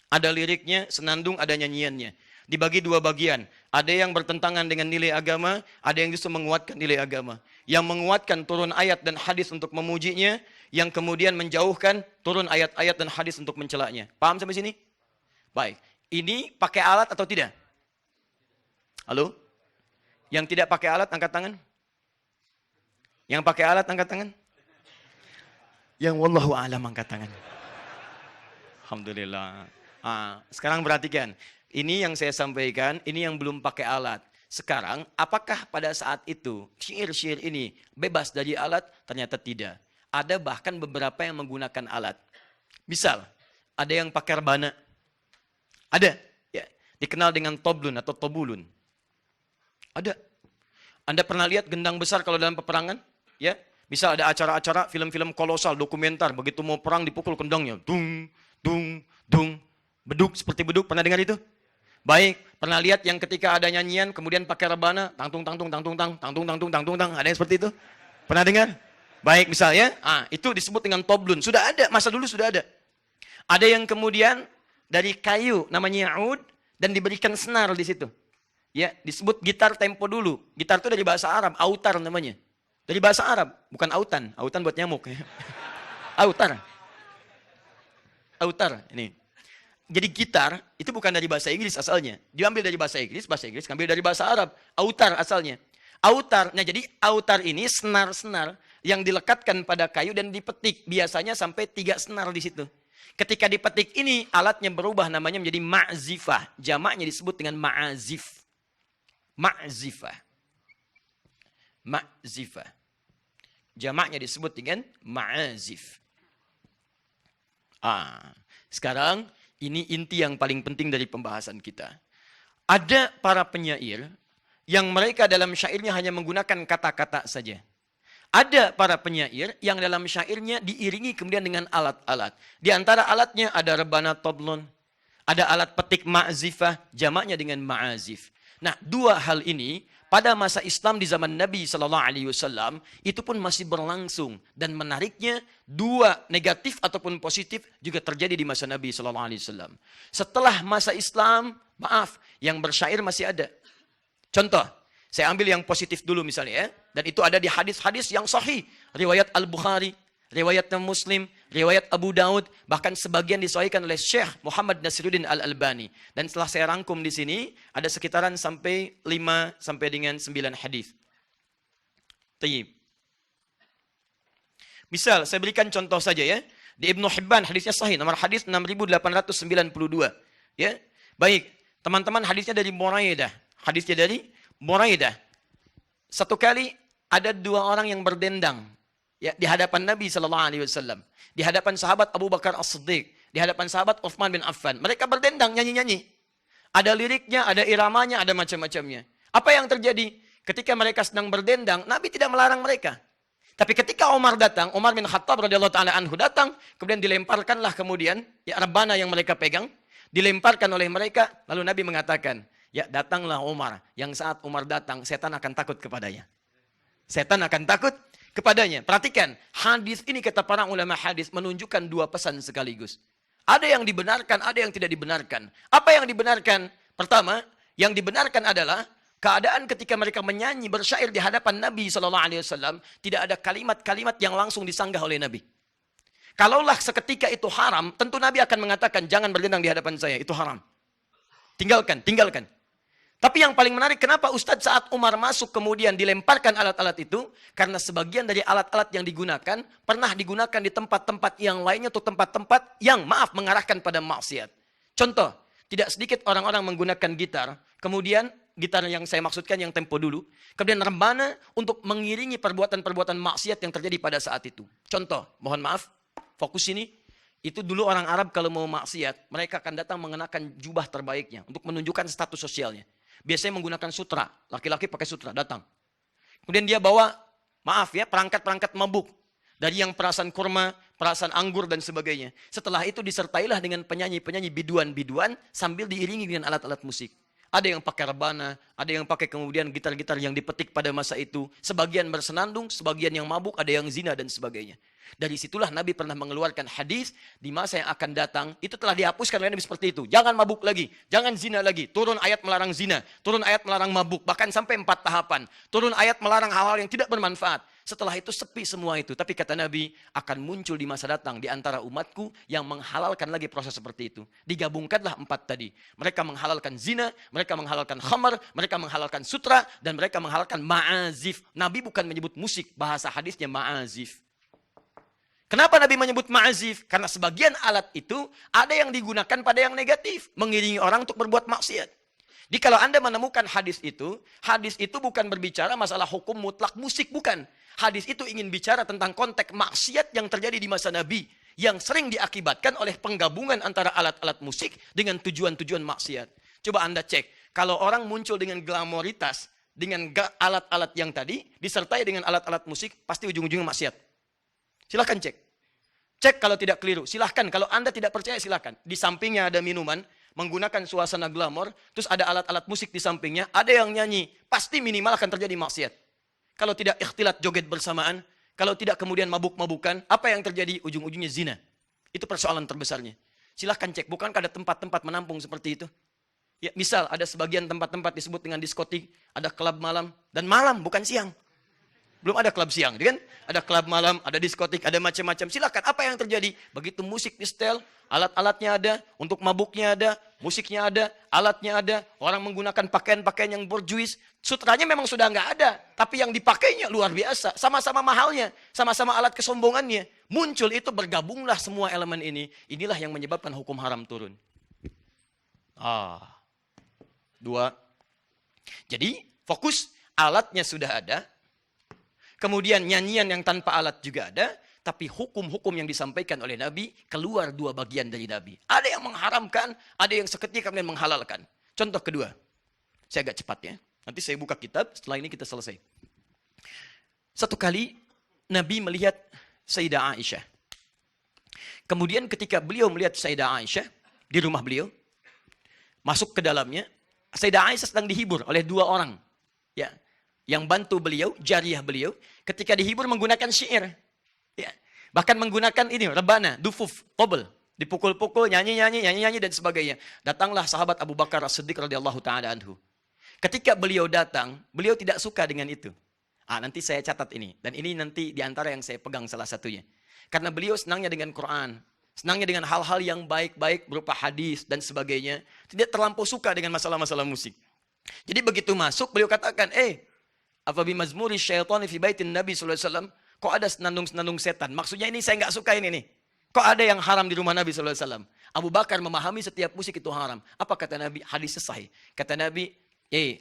Ada liriknya, senandung, ada nyanyiannya. Dibagi dua bagian. Ada yang bertentangan dengan nilai agama, ada yang justru menguatkan nilai agama. Yang menguatkan turun ayat dan hadis untuk memujinya, yang kemudian menjauhkan turun ayat-ayat dan hadis untuk mencelaknya. Paham sampai sini? Baik. Ini pakai alat atau tidak? Halo? Yang tidak pakai alat, angkat tangan. Yang pakai alat, angkat tangan. Yang wallahu a'lam, angkat tangan. Alhamdulillah. Sekarang perhatikan. Ini yang saya sampaikan, ini yang belum pakai alat. Sekarang, apakah pada saat itu syair-syair ini bebas dari alat? Ternyata tidak. Ada bahkan beberapa yang menggunakan alat. Misal, ada yang pakai rebana. Ada. Ya, dikenal dengan toblun atau tobulun. Ada. Anda pernah lihat gendang besar kalau dalam peperangan? Ya, misal ada acara-acara film-film kolosal, dokumenter. Begitu mau perang dipukul kendangnya. Dung, dung, dung. Beduk, seperti beduk. Pernah dengar itu? Baik, pernah lihat yang ketika ada nyanyian kemudian pakai rebana, tangtung tangtung tangtung tang, tangtung tangtung tangtung tang, ada yang seperti itu? Pernah dengar? Baik, misalnya, itu disebut dengan toblun. Sudah ada, masa dulu sudah ada. Ada yang kemudian dari kayu namanya ud dan diberikan senar di situ. Ya, disebut gitar tempo dulu. Gitar itu dari bahasa Arab, autar namanya. Dari bahasa Arab, bukan autan. Autan buat nyamuk. Autar. Autar ini. Jadi gitar itu bukan dari bahasa Inggris asalnya. Diambil dari bahasa Inggris ambil dari bahasa Arab. Autar asalnya. Autar, nah jadi autar ini senar-senar yang dilekatkan pada kayu dan dipetik. Biasanya sampai 3 senar di situ. Ketika dipetik ini alatnya berubah namanya menjadi ma'zifah. Jamaknya disebut dengan ma'azif. Ma'zifah. Ma'zifah. Jamaknya disebut dengan ma'azif. Sekarang ini inti yang paling penting dari pembahasan kita. Ada para penyair yang mereka dalam syairnya hanya menggunakan kata-kata saja. Ada para penyair yang dalam syairnya diiringi kemudian dengan alat-alat. Di antara alatnya ada rebana toblon, ada alat petik ma'zifah, jamaknya dengan ma'azif. Nah, dua hal ini pada masa Islam di zaman Nabi SAW itu pun masih berlangsung dan menariknya dua negatif ataupun positif juga terjadi di masa Nabi SAW. Setelah masa Islam, maaf, yang bersyair masih ada. Contoh, saya ambil yang positif dulu misalnya ya, dan itu ada di hadis-hadis yang sahih, riwayat Al-Bukhari, riwayat Muslim, riwayat Abu Daud, bahkan sebagian disahihkan oleh Syekh Muhammad Nasiruddin Al-Albani. Dan setelah saya rangkum di sini, ada sekitaran sampai 5 sampai dengan 9 hadis. Tayyib. Misal, saya berikan contoh saja ya. Di Ibnu Hibban hadisnya sahih, nomor hadis 6892. Ya. Baik, teman-teman hadisnya dari Buraidah. Hadisnya dari Buraidah. Satu kali ada 2 orang yang berdendang. Ya, di hadapan Nabi SAW, di hadapan sahabat Abu Bakar As-Siddiq, di hadapan sahabat Uthman bin Affan. Mereka berdendang, nyanyi-nyanyi. Ada liriknya, ada iramanya, ada macam-macamnya. Apa yang terjadi? Ketika mereka sedang berdendang, Nabi tidak melarang mereka. Tapi ketika Umar datang, Umar bin Khattab radhiyallahu taala anhu datang, kemudian dilemparkanlah kemudian ya rebana yang mereka pegang, dilemparkan oleh mereka, lalu Nabi mengatakan, ya datanglah Umar, yang saat Umar datang, setan akan takut kepadanya. Setan akan takut kepadanya. Perhatikan, hadis ini kata para ulama hadis menunjukkan 2 pesan sekaligus. Ada yang dibenarkan, ada yang tidak dibenarkan. Apa yang dibenarkan? Pertama, yang dibenarkan adalah keadaan ketika mereka menyanyi bersyair di hadapan Nabi SAW, tidak ada kalimat-kalimat yang langsung disanggah oleh Nabi. Kalaulah seketika itu haram, tentu Nabi akan mengatakan, jangan berdendang di hadapan saya, itu haram. Tinggalkan, tinggalkan. Tapi yang paling menarik, kenapa Ustadz saat Umar masuk kemudian dilemparkan alat-alat itu? Karena sebagian dari alat-alat yang digunakan, pernah digunakan di tempat-tempat yang lainnya atau tempat-tempat yang mengarahkan pada maksiat. Contoh, tidak sedikit orang-orang menggunakan gitar, kemudian gitar yang saya maksudkan yang tempo dulu, kemudian rebana untuk mengiringi perbuatan-perbuatan maksiat yang terjadi pada saat itu. Contoh, mohon maaf, fokus ini, itu dulu orang Arab kalau mau maksiat, mereka akan datang mengenakan jubah terbaiknya untuk menunjukkan status sosialnya. Biasanya menggunakan sutra. Laki-laki pakai sutra, datang. Kemudian dia bawa, maaf ya, perangkat-perangkat mabuk. Dari yang perasan kurma, perasan anggur, dan sebagainya. Setelah itu disertailah dengan penyanyi-penyanyi biduan-biduan sambil diiringi dengan alat-alat musik. Ada yang pakai rebana, ada yang pakai kemudian gitar-gitar yang dipetik pada masa itu. Sebagian bersenandung, sebagian yang mabuk, ada yang zina dan sebagainya. Dari situlah Nabi pernah mengeluarkan hadis di masa yang akan datang. Itu telah dihapuskan oleh Nabi seperti itu. Jangan mabuk lagi, jangan zina lagi. Turun ayat melarang zina, turun ayat melarang mabuk. Bahkan sampai 4 tahapan. Turun ayat melarang hal-hal yang tidak bermanfaat. Setelah itu sepi semua itu. Tapi kata Nabi, akan muncul di masa datang di antara umatku yang menghalalkan lagi proses seperti itu. Digabungkanlah 4 tadi. Mereka menghalalkan zina, mereka menghalalkan khamar, mereka menghalalkan sutra, dan mereka menghalalkan ma'azif. Nabi bukan menyebut musik, bahasa hadisnya ma'azif. Kenapa Nabi menyebut ma'azif? Karena sebagian alat itu ada yang digunakan pada yang negatif. Mengiringi orang untuk berbuat maksiat. Jadi kalau Anda menemukan hadis itu bukan berbicara masalah hukum mutlak musik, bukan. Hadis itu ingin bicara tentang konteks maksiat yang terjadi di masa Nabi. Yang sering diakibatkan oleh penggabungan antara alat-alat musik dengan tujuan-tujuan maksiat. Coba Anda cek, kalau orang muncul dengan glamoritas, dengan alat-alat yang tadi, disertai dengan alat-alat musik, pasti ujung-ujungnya maksiat. Silahkan cek. Cek kalau tidak keliru. Silahkan, kalau Anda tidak percaya silahkan. Di sampingnya ada minuman, menggunakan suasana glamor, terus ada alat-alat musik di sampingnya, ada yang nyanyi, pasti minimal akan terjadi maksiat. Kalau tidak ikhtilat joget bersamaan, kalau tidak kemudian mabuk-mabukan, apa yang terjadi? Ujung-ujungnya zina. Itu persoalan terbesarnya. Silahkan cek, bukankah ada tempat-tempat menampung seperti itu? Ya, misal ada sebagian tempat-tempat disebut dengan diskotik, ada klub malam, dan malam bukan siang. Belum ada klub siang, kan? Ada klub malam, ada diskotik, ada macam-macam. Silakan, apa yang terjadi? Begitu musik di setel, alat-alatnya ada, untuk mabuknya ada, musiknya ada, alatnya ada, orang menggunakan pakaian-pakaian yang berjuis, sutranya memang sudah nggak ada, tapi yang dipakainya luar biasa, sama-sama mahalnya, sama-sama alat kesombongannya. Muncul itu, bergabunglah semua elemen ini, inilah yang menyebabkan hukum haram turun. 2. Jadi, fokus, alatnya sudah ada, kemudian nyanyian yang tanpa alat juga ada, tapi hukum-hukum yang disampaikan oleh Nabi keluar 2 bagian dari Nabi. Ada yang mengharamkan, ada yang seketika kemudian menghalalkan. Contoh kedua, saya agak cepat ya. Nanti saya buka kitab, setelah ini kita selesai. Satu kali Nabi melihat Sayyidah Aisyah. Kemudian ketika beliau melihat Sayyidah Aisyah di rumah beliau, masuk ke dalamnya, Sayyidah Aisyah sedang dihibur oleh 2 orang. Ya, yang bantu beliau, jariyah beliau, ketika dihibur menggunakan syair. Ya. Bahkan menggunakan ini, rebana, dufuf, tobel. Dipukul-pukul, nyanyi-nyanyi, dan sebagainya. Datanglah sahabat Abu Bakar As-Siddiq radhiyallahu ta'ala anhu. Ketika beliau datang, beliau tidak suka dengan itu. Nanti saya catat ini. Dan ini nanti diantara yang saya pegang salah satunya. Karena beliau senangnya dengan Quran. Senangnya dengan hal-hal yang baik-baik berupa hadis dan sebagainya. Tidak terlampau suka dengan masalah-masalah musik. Jadi begitu masuk, beliau katakan, apa bimazmuri syaitani fi baitin Nabi sallallahu alaihi wasallam? Kok ada senandung-senandung setan? Maksudnya ini saya nggak suka ini nih. Kok ada yang haram di rumah Nabi sallallahu alaihi wasallam? Abu Bakar memahami setiap musik itu haram. Apa kata Nabi? Hadis sahih. Kata Nabi,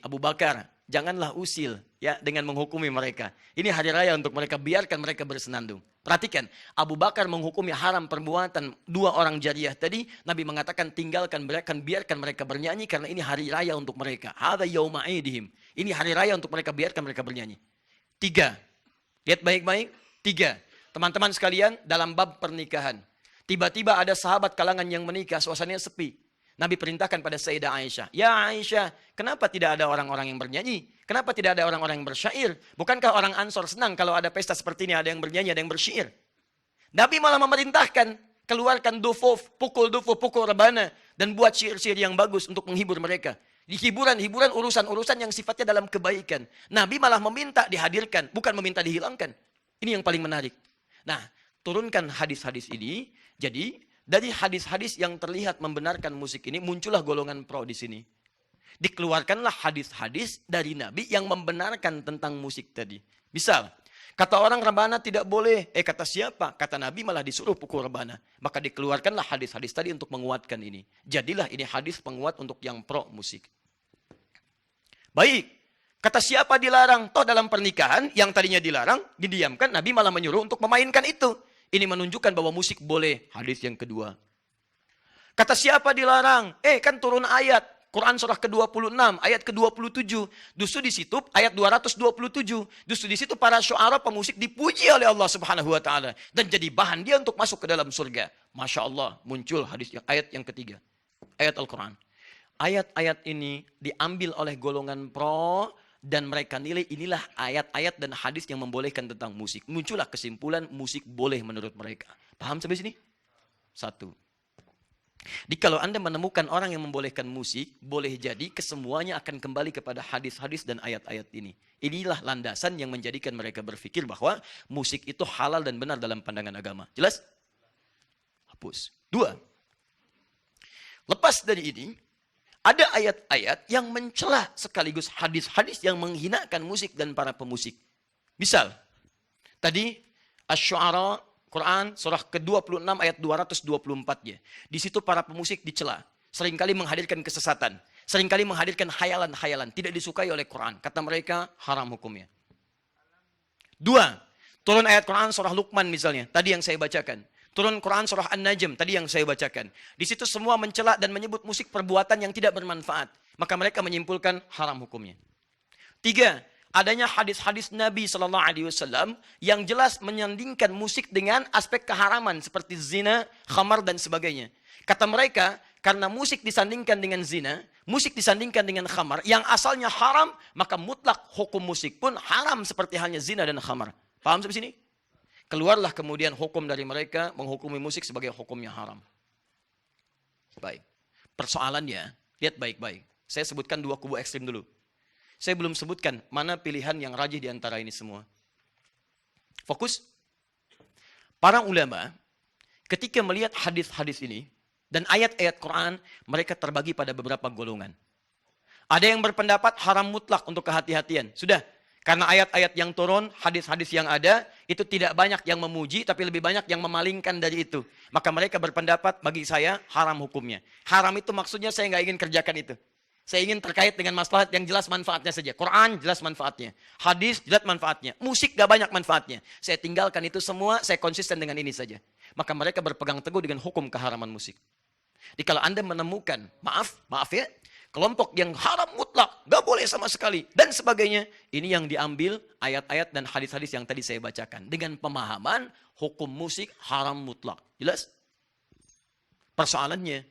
Abu Bakar, janganlah usil ya dengan menghukumi mereka. Ini hari raya untuk mereka, biarkan mereka bersenandung. Perhatikan, Abu Bakar menghukumi haram perbuatan 2 orang jariyah tadi. Nabi mengatakan tinggalkan mereka, biarkan mereka bernyanyi karena ini hari raya untuk mereka. Hadza yauma aidihim. Ini hari raya untuk mereka, biarkan mereka bernyanyi. 3. Lihat baik-baik. 3. Teman-teman sekalian, dalam bab pernikahan. Tiba-tiba ada sahabat kalangan yang menikah, suasananya sepi. Nabi perintahkan pada Sayyidah Aisyah. Ya Aisyah, kenapa tidak ada orang-orang yang bernyanyi? Kenapa tidak ada orang-orang yang bersyair? Bukankah orang Ansor senang kalau ada pesta seperti ini, ada yang bernyanyi, ada yang bersyair? Nabi malah memerintahkan, keluarkan dufuf, pukul rebana, dan buat syair-syair yang bagus untuk menghibur mereka. Di hiburan-hiburan, urusan-urusan yang sifatnya dalam kebaikan. Nabi malah meminta dihadirkan, bukan meminta dihilangkan. Ini yang paling menarik. Nah, turunkan hadis-hadis ini. Jadi, dari hadis-hadis yang terlihat membenarkan musik ini, muncullah golongan pro di sini. Dikeluarkanlah hadis-hadis dari Nabi yang membenarkan tentang musik tadi. Misal, kata orang rebana tidak boleh. Kata siapa? Kata Nabi malah disuruh pukul rebana. Maka dikeluarkanlah hadis-hadis tadi untuk menguatkan ini. Jadilah ini hadis penguat untuk yang pro musik. Baik. Kata siapa dilarang? Toh dalam pernikahan yang tadinya dilarang, didiamkan. Nabi malah menyuruh untuk memainkan itu. Ini menunjukkan bahwa musik boleh. Hadis yang kedua. Kata siapa dilarang? Kan turun ayat. Quran surah ke-26, ayat ke-27. Justru di situ ayat 227. Justru di situ para syuara pemusik dipuji oleh Allah Subhanahu wa taala dan jadi bahan dia untuk masuk ke dalam surga. Masya Allah, muncul hadis ayat yang ketiga. Ayat Al-Quran. ayat-ayat ini diambil oleh golongan pro dan mereka nilai inilah ayat-ayat dan hadis yang membolehkan tentang musik. Muncullah kesimpulan musik boleh menurut mereka. Paham sampai sini? Satu. Jadi kalau Anda menemukan orang yang membolehkan musik, boleh jadi kesemuanya akan kembali kepada hadis-hadis dan ayat-ayat ini. Inilah landasan yang menjadikan mereka berpikir bahwa musik itu halal dan benar dalam pandangan agama. Jelas? Hapus. Dua. Lepas dari ini, ada ayat-ayat yang mencela sekaligus hadis-hadis yang menghinakan musik dan para pemusik. Misal, tadi Asy-Syu'ara Quran surah ke-26 ayat 224-nya. Di situ para pemusik dicela. Seringkali menghadirkan kesesatan. Seringkali menghadirkan khayalan-khayalan. Tidak disukai oleh Quran. Kata mereka, haram hukumnya. Dua, turun ayat Quran surah Luqman misalnya. Tadi yang saya bacakan. Turun Quran surah An-Najm. Tadi yang saya bacakan. Di situ semua mencela dan menyebut musik perbuatan yang tidak bermanfaat. Maka mereka menyimpulkan haram hukumnya. Tiga, adanya hadis-hadis Nabi SAW yang jelas menyandingkan musik dengan aspek keharaman seperti zina, khamar, dan sebagainya. Kata mereka, karena musik disandingkan dengan zina, musik disandingkan dengan khamar, yang asalnya haram, maka mutlak hukum musik pun haram seperti halnya zina dan khamar. Paham sampai sini? Keluarlah kemudian hukum dari mereka menghukumi musik sebagai hukumnya haram. Baik. Persoalannya, lihat baik-baik. Saya sebutkan dua kubu ekstrim dulu. Saya belum sebutkan mana pilihan yang rajih di antara ini semua. Fokus. Para ulama ketika melihat hadis-hadis ini dan ayat-ayat Quran, mereka terbagi pada beberapa golongan. Ada yang berpendapat haram mutlak untuk kehati-hatian. Sudah, karena ayat-ayat yang turun, hadis-hadis yang ada, itu tidak banyak yang memuji, tapi lebih banyak yang memalingkan dari itu. Maka mereka berpendapat, bagi saya, haram hukumnya. Haram itu maksudnya saya nggak ingin kerjakan itu. Saya ingin terkait dengan maslahat yang jelas manfaatnya saja. Quran jelas manfaatnya. Hadis jelas manfaatnya. Musik gak banyak manfaatnya. Saya tinggalkan itu semua, saya konsisten dengan ini saja. Maka mereka berpegang teguh dengan hukum keharaman musik. Jadi kalau Anda menemukan, maaf ya, kelompok yang haram mutlak, gak boleh sama sekali, dan sebagainya. Ini yang diambil ayat-ayat dan hadis-hadis yang tadi saya bacakan. Dengan pemahaman hukum musik haram mutlak. Jelas? Persoalannya,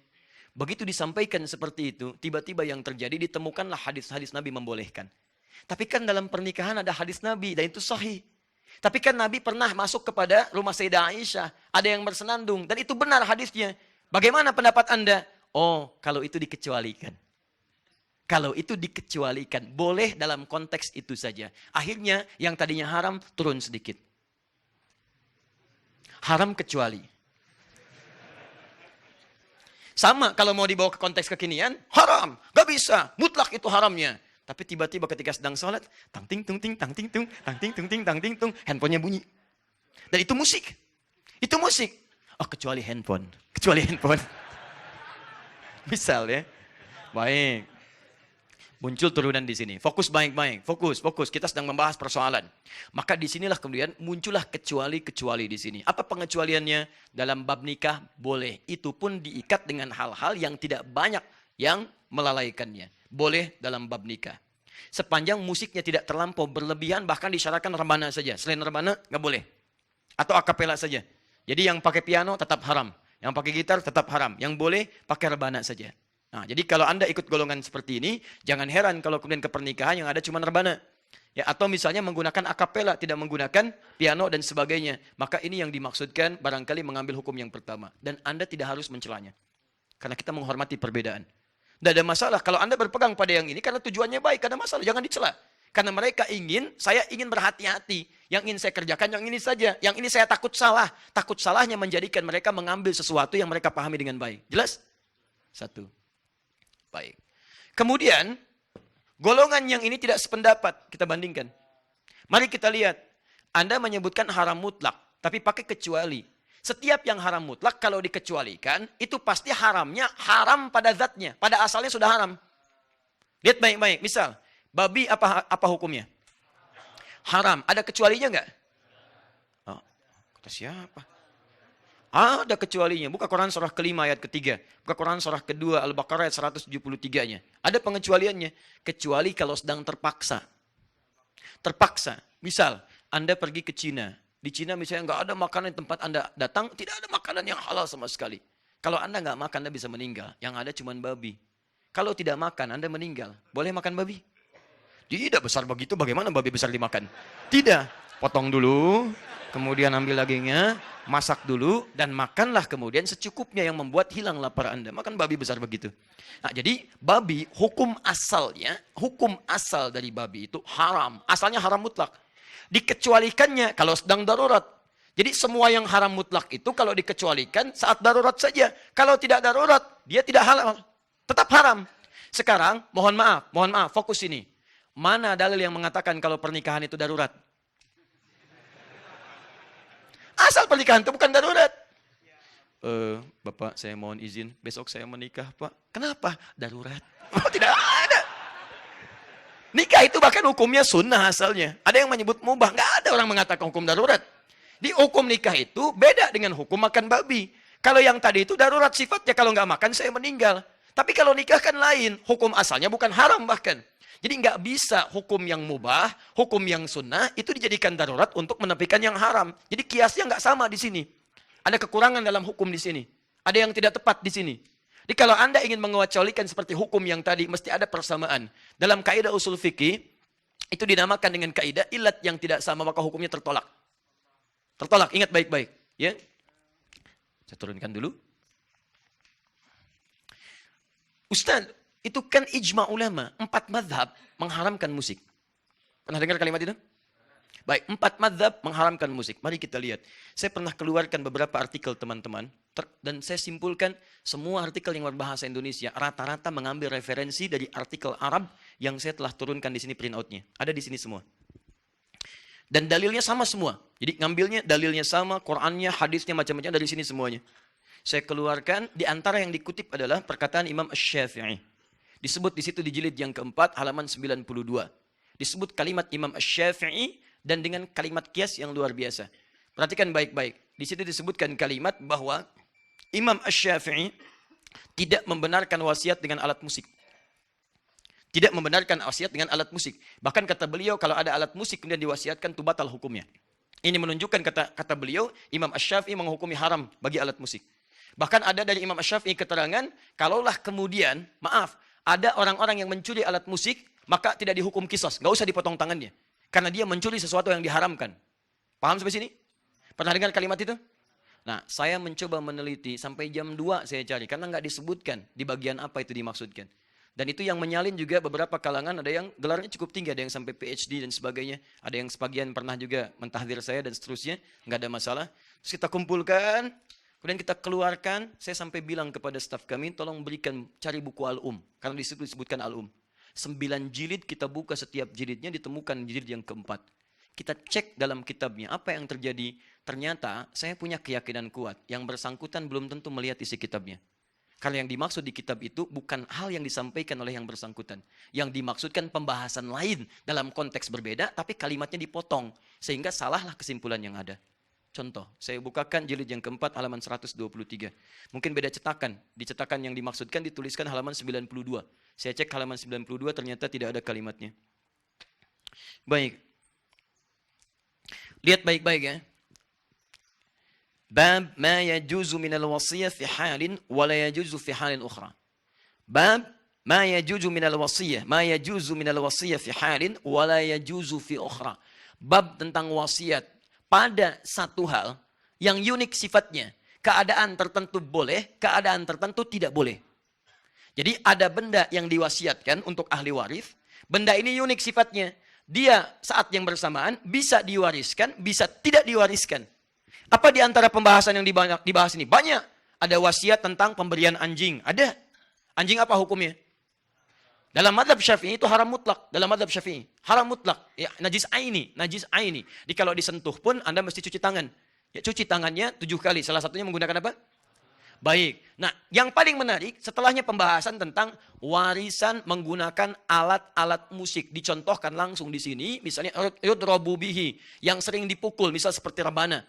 begitu disampaikan seperti itu, tiba-tiba yang terjadi ditemukanlah hadis-hadis Nabi membolehkan. Tapi kan dalam pernikahan ada hadis Nabi dan itu sahih. Tapi kan Nabi pernah masuk kepada rumah Sayyidah Aisyah, ada yang bersenandung dan itu benar hadisnya. Bagaimana pendapat Anda? Oh, kalau itu dikecualikan. Kalau itu dikecualikan, boleh dalam konteks itu saja. Akhirnya yang tadinya haram turun sedikit. Haram kecuali. Sama kalau mau dibawa ke konteks kekinian, haram, gak bisa, mutlak itu haramnya. Tapi tiba-tiba ketika sedang sholat, tang ting tung ting, tang ting tung, tang ting tung ting, tang ting tung, handphonenya bunyi. Dan itu musik. Itu musik. Oh, kecuali handphone. Kecuali handphone. Misal ya. Baik. Muncul turunan di sini. Fokus baik-baik. Fokus. Kita sedang membahas persoalan. Maka di sinilah kemudian muncullah kecuali-kecuali di sini. Apa pengecualiannya? Dalam bab nikah boleh. Itu pun diikat dengan hal-hal yang tidak banyak yang melalaikannya. Boleh dalam bab nikah. Sepanjang musiknya tidak terlampau berlebihan, bahkan disyaratkan rebana saja. Selain rebana, nggak boleh. Atau akapela saja. Jadi yang pakai piano tetap haram. Yang pakai gitar tetap haram. Yang boleh pakai rebana saja. Nah, jadi kalau Anda ikut golongan seperti ini, jangan heran kalau kemudian ke pernikahan yang ada cuma rebana. Ya, atau misalnya menggunakan akapela, tidak menggunakan piano dan sebagainya. Maka ini yang dimaksudkan barangkali mengambil hukum yang pertama. Dan Anda tidak harus mencelanya. Karena kita menghormati perbedaan. Tidak ada masalah. Kalau Anda berpegang pada yang ini, karena tujuannya baik, ada masalah. Jangan dicela. Karena mereka saya ingin berhati-hati. Yang ingin saya kerjakan yang ini saja. Yang ini saya takut salah. Takut salahnya menjadikan mereka mengambil sesuatu yang mereka pahami dengan baik. Jelas? Satu. Baik. Kemudian, golongan yang ini tidak sependapat. Kita bandingkan. Mari kita lihat. Anda menyebutkan haram mutlak. Tapi pakai kecuali. Setiap yang haram mutlak, kalau dikecualikan, itu pasti haramnya haram pada zatnya. Pada asalnya sudah haram. Lihat baik-baik. Misal, babi apa hukumnya? Haram. Ada kecualinya enggak? Oh, kata siapa? Ada kecualinya. Buka Quran surah kelima ayat ketiga. Buka Quran surah kedua Al-Baqarah ayat 173-nya. Ada pengecualiannya. Kecuali kalau sedang terpaksa. Terpaksa. Misal, Anda pergi ke Cina. Di Cina misalnya nggak ada makanan di tempat Anda datang. Tidak ada makanan yang halal sama sekali. Kalau Anda nggak makan, Anda bisa meninggal. Yang ada cuma babi. Kalau tidak makan, Anda meninggal. Boleh makan babi? Tidak, besar begitu bagaimana babi besar dimakan? Tidak. Potong dulu, kemudian ambil dagingnya, masak dulu, dan makanlah kemudian secukupnya yang membuat hilang lapar Anda. Makan babi besar begitu. Nah, jadi babi, hukum asal dari babi itu haram. Asalnya haram mutlak. Dikecualikannya kalau sedang darurat. Jadi semua yang haram mutlak itu kalau dikecualikan saat darurat saja. Kalau tidak darurat, dia tidak halal. Tetap haram. Sekarang, mohon maaf, fokus ini. Mana dalil yang mengatakan kalau pernikahan itu darurat? Asal pernikahan itu bukan darurat. Bapak, saya mohon izin, besok saya menikah, Pak. Kenapa? Darurat. Oh, tidak ada. Nikah itu bahkan hukumnya sunnah asalnya. Ada yang menyebut mubah, nggak ada orang mengatakan hukum darurat. Di hukum nikah itu beda dengan hukum makan babi. Kalau yang tadi itu darurat sifatnya, kalau nggak makan saya meninggal. Tapi kalau nikah kan lain, hukum asalnya bukan haram bahkan. Jadi nggak bisa hukum yang mubah, hukum yang sunnah itu dijadikan darurat untuk menepikan yang haram. Jadi kiasnya nggak sama di sini. Ada kekurangan dalam hukum di sini. Ada yang tidak tepat di sini. Jadi kalau Anda ingin mengecualikan seperti hukum yang tadi, mesti ada persamaan. Dalam kaidah usul fikih, itu dinamakan dengan kaidah ilat yang tidak sama, maka hukumnya tertolak. Tertolak, ingat baik-baik. Ya. Saya turunkan dulu. Ustaz, itu kan ijma ulama. 4 mazhab mengharamkan musik. Pernah dengar kalimat itu? Baik, 4 mazhab mengharamkan musik. Mari kita lihat. Saya pernah keluarkan beberapa artikel teman-teman. Dan saya simpulkan semua artikel yang berbahasa Indonesia. Rata-rata mengambil referensi dari artikel Arab yang saya telah turunkan di sini printout-nya. Ada di sini semua. Dan dalilnya sama semua. Jadi ngambilnya dalilnya sama, Qurannya, hadisnya, macam-macam dari sini semuanya. Saya keluarkan, di antara yang dikutip adalah perkataan Imam Asy-Syafi'i. Disebut di situ di jilid yang keempat, halaman 92. Disebut kalimat Imam Asy-Syafi'i dan dengan kalimat kias yang luar biasa. Perhatikan baik-baik. Di situ disebutkan kalimat bahwa Imam Asy-Syafi'i tidak membenarkan wasiat dengan alat musik. Tidak membenarkan wasiat dengan alat musik. Bahkan kata beliau, kalau ada alat musik kemudian diwasiatkan, itu batal hukumnya. Ini menunjukkan kata beliau, Imam Asy-Syafi'i menghukumi haram bagi alat musik. Bahkan ada dari Imam Asy-Syafi'i keterangan, kalaulah kemudian, maaf, ada orang-orang yang mencuri alat musik, maka tidak dihukum qisas, nggak usah dipotong tangannya. Karena dia mencuri sesuatu yang diharamkan. Paham sampai sini? Pernah dengar kalimat itu? Nah, saya mencoba meneliti, sampai jam 2 saya cari, karena nggak disebutkan di bagian apa itu dimaksudkan. Dan itu yang menyalin juga beberapa kalangan, ada yang gelarnya cukup tinggi, ada yang sampai PhD dan sebagainya. Ada yang sebagian pernah juga mentahdir saya dan seterusnya, nggak ada masalah. Terus kita kumpulkan, kemudian kita keluarkan, saya sampai bilang kepada staf kami, tolong berikan, cari buku Al-Um. Karena di situ disebutkan Al-Um. 9 jilid kita buka setiap jilidnya, ditemukan jilid yang keempat. Kita cek dalam kitabnya, apa yang terjadi. Ternyata saya punya keyakinan kuat, yang bersangkutan belum tentu melihat isi kitabnya. Karena yang dimaksud di kitab itu bukan hal yang disampaikan oleh yang bersangkutan. Yang dimaksudkan pembahasan lain dalam konteks berbeda, tapi kalimatnya dipotong. Sehingga salahlah kesimpulan yang ada. Contoh, saya bukakan jilid yang keempat halaman 123. Mungkin beda cetakan. Di cetakan yang dimaksudkan dituliskan halaman 92. Saya cek halaman 92 ternyata tidak ada kalimatnya. Baik. Lihat baik-baik ya. Bab ma yajuzu minal wasiyah fi halin wa la yajuzu fi halin ukhra. Bab ma yajuzu minal wasiyah, ma yajuzu minal wasiyah fi halin wa la yajuzu fi ukhra. Bab tentang wasiat pada satu hal yang unik sifatnya. Keadaan tertentu boleh, keadaan tertentu tidak boleh. Jadi ada benda yang diwasiatkan untuk ahli waris. Benda ini unik sifatnya. Dia saat yang bersamaan bisa diwariskan, bisa tidak diwariskan. Apa di antara pembahasan yang dibahas ini? Banyak. Ada wasiat tentang pemberian anjing. Ada. Anjing apa hukumnya? Dalam mazhab Syafi'i itu haram mutlak. Dalam mazhab Syafi'i. Haram mutlak. Ya, najis aini. Najis aini. Jadi kalau disentuh pun Anda mesti cuci tangan. Ya, cuci tangannya 7 kali. Salah satunya menggunakan apa? Baik. Nah, yang paling menarik setelahnya pembahasan tentang warisan menggunakan alat-alat musik. Dicontohkan langsung di sini. Misalnya yudrobu bihi. Yang sering dipukul. Misal seperti rebana.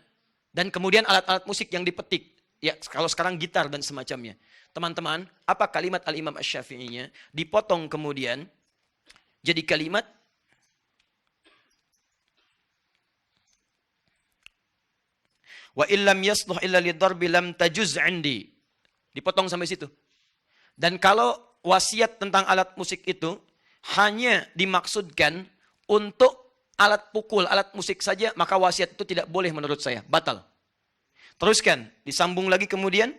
Dan kemudian alat-alat musik yang dipetik. Ya, kalau sekarang gitar dan semacamnya. Teman-teman, apa kalimat Al-Imam Asy-Syafi'inya? Dipotong kemudian jadi kalimat wa illam yasluh illa lidarbi lam tajuz 'indi. Dipotong sampai situ. Dan kalau wasiat tentang alat musik itu hanya dimaksudkan untuk alat pukul, alat musik saja, maka wasiat itu tidak boleh menurut saya, batal. Teruskan, disambung lagi kemudian.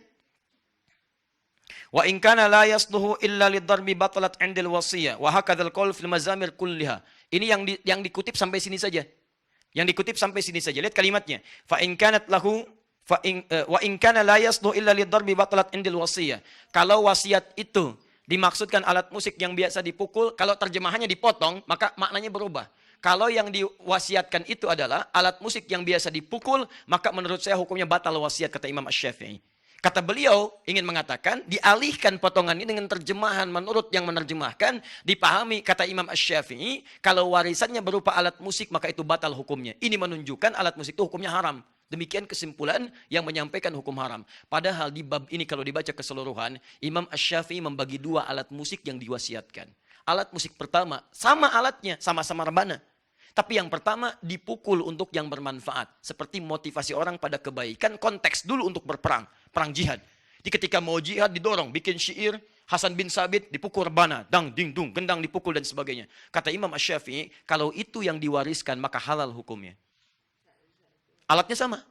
Wa in kana la yasluhu illa lidarbi batalat 'indil wasiyah wa hakadzal qaul fil mazamir kulliha. Ini yang dikutip sampai sini saja. Yang dikutip sampai sini saja. Lihat kalimatnya. Fa in kanat lahu wa in kana la yasluhu illa lidarbi batalat 'indil wasiyah. Kalau wasiat itu dimaksudkan alat musik yang biasa dipukul, kalau terjemahannya dipotong, maka maknanya berubah. Kalau yang diwasiatkan itu adalah alat musik yang biasa dipukul, maka menurut saya hukumnya batal wasiat, kata Imam Asy-Syafi'i. Kata beliau ingin mengatakan dialihkan potongan ini dengan terjemahan menurut yang menerjemahkan, dipahami kata Imam Asy-Syafi'i, kalau warisannya berupa alat musik maka itu batal hukumnya. Ini menunjukkan alat musik itu hukumnya haram. Demikian kesimpulan yang menyampaikan hukum haram. Padahal di bab ini kalau dibaca keseluruhan, Imam Asy-Syafi'i membagi dua alat musik yang diwasiatkan. Alat musik pertama, sama alatnya, sama-sama rebana. Tapi yang pertama dipukul untuk yang bermanfaat. Seperti motivasi orang pada kebaikan, konteks dulu untuk berperang. Perang jihad. Jadi ketika mau jihad didorong, bikin syair, Hasan bin Sabit dipukul rebana, dang, ding, dung, gendang dipukul dan sebagainya. Kata Imam Asy-Syafi'i, kalau itu yang diwariskan maka halal hukumnya. Alatnya sama.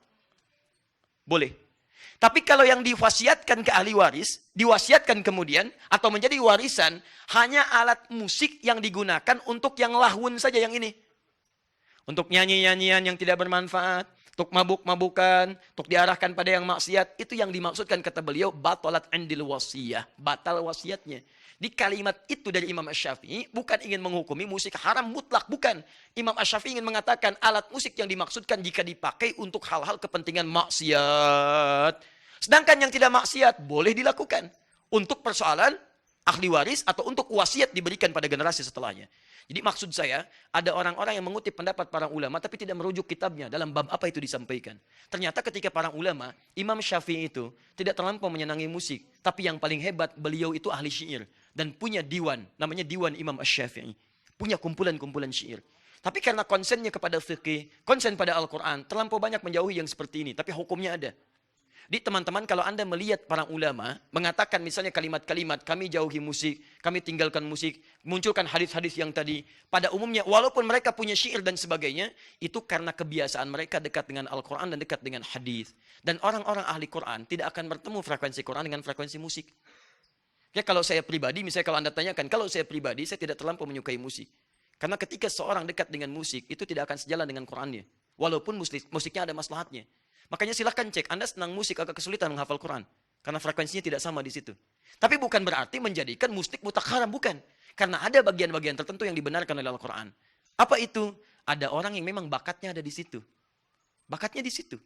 Boleh. Tapi kalau yang diwasiatkan ke ahli waris, diwasiatkan kemudian, atau menjadi warisan, hanya alat musik yang digunakan untuk yang lahun saja yang ini. Untuk nyanyi-nyanyian yang tidak bermanfaat, untuk mabuk-mabukan, untuk diarahkan pada yang maksiat, itu yang dimaksudkan kata beliau, batalat 'indil wasiyah, batal wasiatnya. Di kalimat itu dari Imam Asy-Syafi'i bukan ingin menghukumi musik haram mutlak, bukan. Imam Asy-Syafi'i ingin mengatakan alat musik yang dimaksudkan jika dipakai untuk hal-hal kepentingan maksiat. Sedangkan yang tidak maksiat boleh dilakukan untuk persoalan ahli waris atau untuk wasiat diberikan pada generasi setelahnya. Jadi maksud saya, ada orang-orang yang mengutip pendapat para ulama tapi tidak merujuk kitabnya dalam bab apa itu disampaikan. Ternyata ketika para ulama, Imam Syafi'i itu tidak terlampau menyenangi musik. Tapi yang paling hebat, beliau itu ahli syair. Dan punya diwan, namanya Diwan Imam Asy-Syafi'i. Punya kumpulan-kumpulan syair. Tapi karena konsennya kepada fikih, konsen pada Al-Quran, terlampau banyak menjauhi yang seperti ini. Tapi hukumnya ada. Di teman-teman, kalau Anda melihat para ulama mengatakan misalnya kalimat-kalimat, kami jauhi musik, kami tinggalkan musik, munculkan hadis-hadis yang tadi, pada umumnya walaupun mereka punya syair dan sebagainya, itu karena kebiasaan mereka dekat dengan Al-Quran dan dekat dengan hadis. Dan orang-orang ahli Quran tidak akan bertemu frekuensi Quran dengan frekuensi musik. Ya kalau saya pribadi, misalnya kalau Anda tanyakan, kalau saya pribadi, saya tidak terlampau menyukai musik. Karena ketika seorang dekat dengan musik, itu tidak akan sejalan dengan Qurannya. Walaupun musiknya ada maslahatnya. Makanya silahkan cek, Anda senang musik agak kesulitan menghafal Quran. Karena frekuensinya tidak sama di situ. Tapi bukan berarti menjadikan musik mutlak haram, bukan. Karena ada bagian-bagian tertentu yang dibenarkan oleh Al-Quran. Apa itu? Ada orang yang memang bakatnya ada di situ. Bakatnya di situ.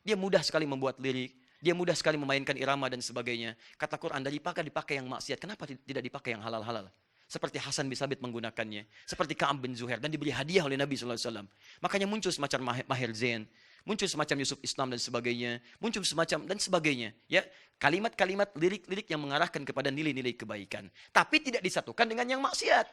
Dia mudah sekali membuat lirik. Dia mudah sekali memainkan irama dan sebagainya. Kata Quran, dipakai yang maksiat. Kenapa tidak dipakai yang halal-halal? Seperti Hasan bin Sabit menggunakannya. Seperti Ka'ab bin Zuhair. Dan diberi hadiah oleh Nabi SAW. Makanya muncul semacam Maher Zain. Muncul semacam Yusuf Islam dan sebagainya. Muncul semacam dan sebagainya. Ya, kalimat-kalimat lirik-lirik yang mengarahkan kepada nilai-nilai kebaikan. Tapi tidak disatukan dengan yang maksiat.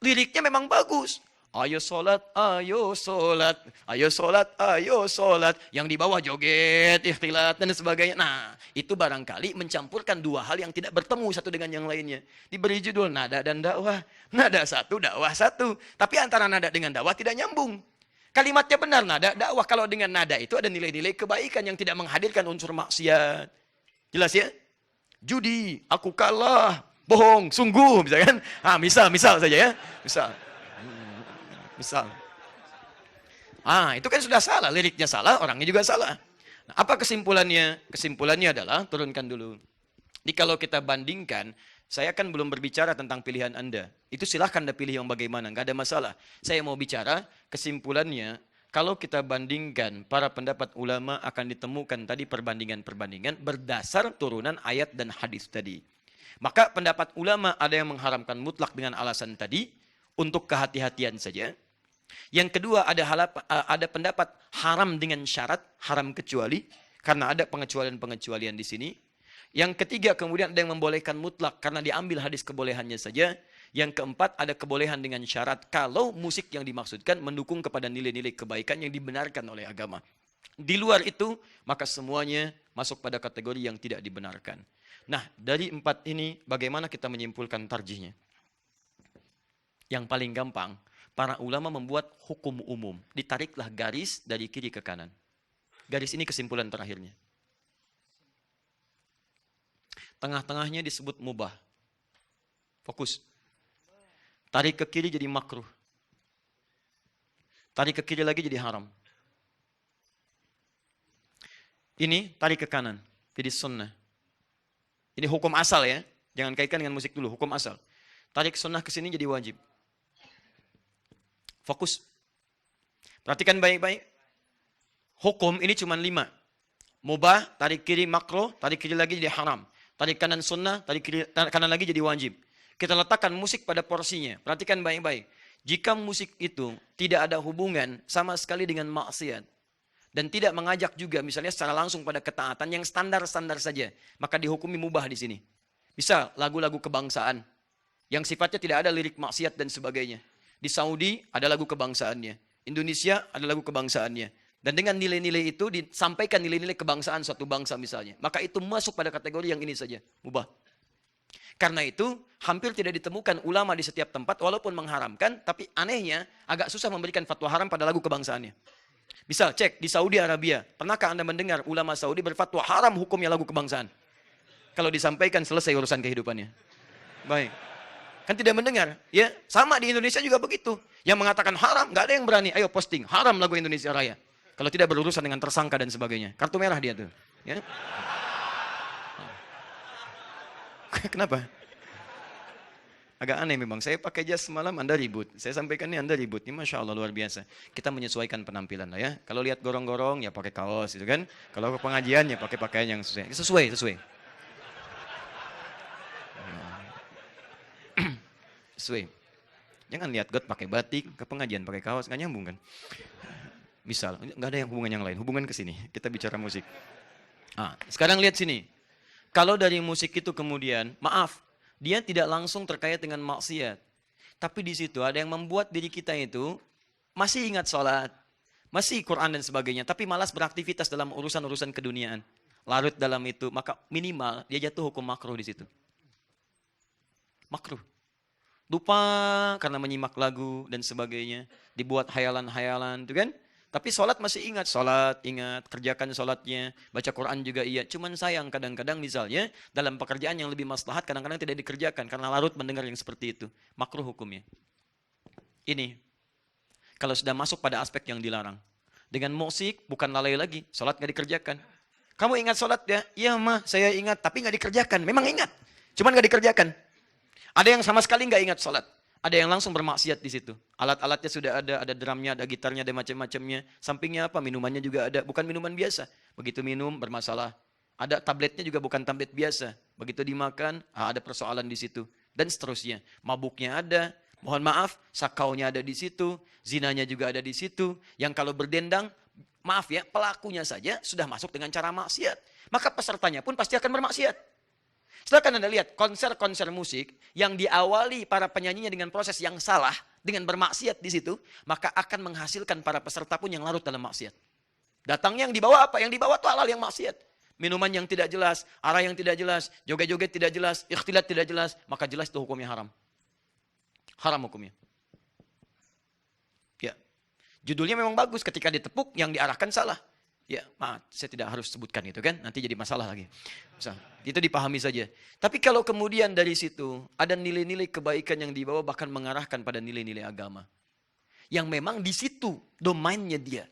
Liriknya memang bagus. Ayo sholat, ayo sholat. Ayo sholat, ayo sholat. Yang di bawah joget, ikhtilat dan sebagainya. Nah, itu barangkali mencampurkan dua hal yang tidak bertemu satu dengan yang lainnya. Diberi judul nada dan dakwah. Nada satu, dakwah satu. Tapi antara nada dengan dakwah tidak nyambung. Kalimatnya benar nada, dakwah. Kalau dengan nada itu ada nilai-nilai kebaikan yang tidak menghadirkan unsur maksiat. Jelas ya? Judi, aku kalah, bohong, sungguh, misalkan. Misal saja ya. Misal. Itu kan sudah salah, liriknya salah, orangnya juga salah. Nah, apa kesimpulannya? Kesimpulannya adalah, turunkan dulu. Jadi kalau kita bandingkan, saya kan belum berbicara tentang pilihan Anda. Itu silahkan Anda pilih yang bagaimana, nggak ada masalah. Saya mau bicara kesimpulannya, kalau kita bandingkan para pendapat ulama akan ditemukan tadi perbandingan-perbandingan berdasar turunan ayat dan hadis tadi. Maka pendapat ulama ada yang mengharamkan mutlak dengan alasan tadi, untuk kehati-hatian saja. Yang kedua ada pendapat haram dengan syarat, haram kecuali, karena ada pengecualian-pengecualian di sini. Yang ketiga kemudian ada yang membolehkan mutlak karena diambil hadis kebolehannya saja. Yang keempat ada kebolehan dengan syarat kalau musik yang dimaksudkan mendukung kepada nilai-nilai kebaikan yang dibenarkan oleh agama. Di luar itu, maka semuanya masuk pada kategori yang tidak dibenarkan. Nah, dari 4 ini, bagaimana kita menyimpulkan tarjihnya? Yang paling gampang, para ulama membuat hukum umum. Ditariklah garis dari kiri ke kanan. Garis ini kesimpulan terakhirnya. Tengah-tengahnya disebut mubah. Fokus. Tarik ke kiri jadi makruh. Tarik ke kiri lagi jadi haram. Ini tarik ke kanan, jadi sunnah. Ini hukum asal ya. Jangan kaitkan dengan musik dulu, hukum asal. Tarik sunnah ke sini jadi wajib. Fokus. Perhatikan baik-baik. Hukum ini cuma 5. Mubah, tarik kiri makruh, tarik kiri lagi jadi haram. Tarik kanan sunnah, tarik kiri, kanan lagi jadi wajib. Kita letakkan musik pada porsinya. Perhatikan baik-baik. Jika musik itu tidak ada hubungan sama sekali dengan maksiat, dan tidak mengajak juga misalnya secara langsung pada ketaatan yang standar-standar saja, maka dihukumi mubah di sini. Bisa lagu-lagu kebangsaan yang sifatnya tidak ada lirik maksiat dan sebagainya. Di Saudi ada lagu kebangsaannya, Indonesia ada lagu kebangsaannya. Dan dengan nilai-nilai itu disampaikan nilai-nilai kebangsaan suatu bangsa misalnya. Maka itu masuk pada kategori yang ini saja, mubah. Karena itu hampir tidak ditemukan ulama di setiap tempat walaupun mengharamkan, tapi anehnya agak susah memberikan fatwa haram pada lagu kebangsaannya. Bisa cek di Saudi Arabia, pernahkah Anda mendengar ulama Saudi berfatwa haram hukumnya lagu kebangsaan? Kalau disampaikan selesai urusan kehidupannya. Baik. Kan tidak mendengar, ya. Sama di Indonesia juga begitu. Yang mengatakan haram, nggak ada yang berani. Ayo posting, haram lagu Indonesia Raya. Kalau tidak berurusan dengan tersangka dan sebagainya. Kartu merah dia tuh. Ya. Kenapa? Agak aneh memang. Saya pakai jas semalam, Anda ribut. Saya sampaikan ini Anda ribut. Ini Masya Allah luar biasa. Kita menyesuaikan penampilan lah ya. Kalau lihat gorong-gorong ya pakai kaos gitu kan. Kalau ke pengajian ya pakai pakaian yang sesuai. Sesuai. Sesuai. Jangan lihat God pakai batik, ke pengajian pakai kaos, nggak nyambung kan? Misal, nggak ada yang hubungan yang lain, hubungan ke sini. Kita bicara musik. Sekarang lihat sini. Kalau dari musik itu kemudian, maaf, dia tidak langsung terkait dengan maksiat. Tapi di situ ada yang membuat diri kita itu masih ingat sholat, masih Quran dan sebagainya, tapi malas beraktivitas dalam urusan-urusan keduniaan. Larut dalam itu, maka minimal dia jatuh hukum makruh di situ. Makruh. Lupa karena menyimak lagu dan sebagainya. Dibuat hayalan-hayalan, itu kan? Tapi sholat masih ingat. Sholat, ingat. Kerjakan sholatnya. Baca Quran juga iya. Cuman sayang kadang-kadang misalnya dalam pekerjaan yang lebih maslahat kadang-kadang tidak dikerjakan. Karena larut mendengar yang seperti itu. Makruh hukumnya. Ini. Kalau sudah masuk pada aspek yang dilarang. Dengan musik bukan lalai lagi. Sholat nggak dikerjakan. Kamu ingat sholat ya? Iya mah saya ingat. Tapi nggak dikerjakan. Memang ingat. Cuman nggak dikerjakan. Ada yang sama sekali nggak ingat sholat. Ada yang langsung bermaksiat di situ. Alat-alatnya sudah ada drumnya, ada gitarnya, ada macam-macamnya. Sampingnya apa? Minumannya juga ada. Bukan minuman biasa. Begitu minum bermasalah. Ada tabletnya juga bukan tablet biasa. Begitu dimakan, ada persoalan di situ. Dan seterusnya. Mabuknya ada. Mohon maaf, sakaunya ada di situ. Zinanya juga ada di situ. Yang kalau berdendang, maaf ya, pelakunya saja sudah masuk dengan cara maksiat. Maka pesertanya pun pasti akan bermaksiat. Silahkan Anda lihat konser-konser musik yang diawali para penyanyinya dengan proses yang salah, dengan bermaksiat di situ, maka akan menghasilkan para peserta pun yang larut dalam maksiat. Datangnya yang dibawa apa? Yang dibawa itu halal yang maksiat. Minuman yang tidak jelas, arah yang tidak jelas, joget-joget tidak jelas, ikhtilat tidak jelas, maka jelas itu hukumnya haram. Haram hukumnya. Ya. Judulnya memang bagus, ketika ditepuk yang diarahkan salah. Ya, maaf, saya tidak harus sebutkan itu kan, nanti jadi masalah lagi. Itu dipahami saja. Tapi kalau kemudian dari situ ada nilai-nilai kebaikan yang dibawa bahkan mengarahkan pada nilai-nilai agama. Yang memang di situ domainnya dia.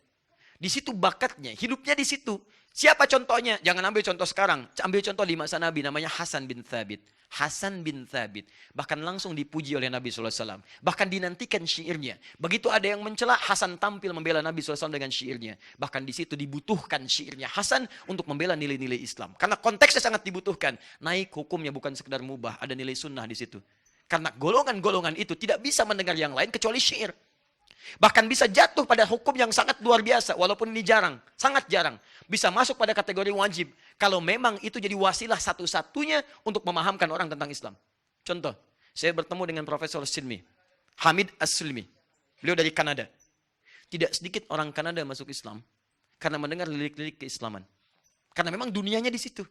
Di situ bakatnya, hidupnya di situ. Siapa contohnya? Jangan ambil contoh sekarang. Ambil contoh di masa Nabi namanya Hasan bin Thabit. Hasan bin Thabit. Bahkan langsung dipuji oleh Nabi SAW. Bahkan dinantikan syairnya. Begitu ada yang mencela, Hasan tampil membela Nabi SAW dengan syairnya. Bahkan di situ dibutuhkan syairnya Hasan untuk membela nilai-nilai Islam. Karena konteksnya sangat dibutuhkan. Naik hukumnya bukan sekedar mubah. Ada nilai sunnah di situ. Karena golongan-golongan itu tidak bisa mendengar yang lain kecuali syair. Bahkan bisa jatuh pada hukum yang sangat luar biasa. Walaupun ini jarang. Sangat jarang. Bisa masuk pada kategori wajib. Kalau memang itu jadi wasilah satu-satunya untuk memahamkan orang tentang Islam. Contoh. Saya bertemu dengan Profesor Silmi. Hamid As-Silmi. Beliau dari Kanada. Tidak sedikit orang Kanada masuk Islam. karena mendengar lirik-lirik keislaman. Karena memang dunianya di situ.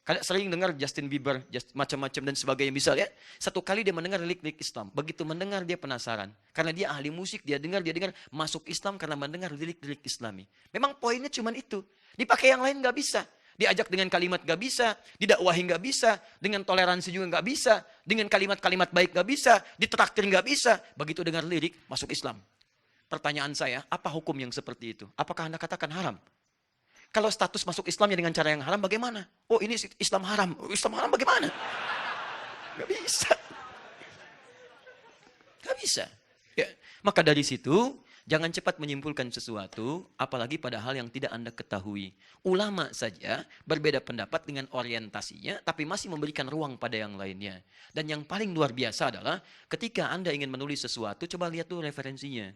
Kalian sering dengar Justin Bieber, macam-macam dan sebagainya. Misalnya, satu kali dia mendengar lirik-lirik Islam. Begitu mendengar dia penasaran. Karena dia ahli musik, dia dengar, masuk Islam karena mendengar lirik-lirik Islami. Memang poinnya cuma itu. Dipakai yang lain nggak bisa. Diajak dengan kalimat nggak bisa, didakwahi nggak bisa, dengan toleransi juga nggak bisa, dengan kalimat-kalimat baik nggak bisa, ditraktir nggak bisa. Begitu dengar lirik, masuk Islam. Pertanyaan saya, apa hukum yang seperti itu? Apakah Anda katakan haram? Kalau status masuk Islamnya dengan cara yang haram, bagaimana? Oh, ini Islam haram. Oh, Islam haram bagaimana? Gak bisa. Gak bisa. Ya. Maka dari situ, jangan cepat menyimpulkan sesuatu, apalagi pada hal yang tidak Anda ketahui. Ulama saja berbeda pendapat dengan orientasinya, tapi masih memberikan ruang pada yang lainnya. Dan yang paling luar biasa adalah, ketika Anda ingin menulis sesuatu, coba lihat tuh referensinya.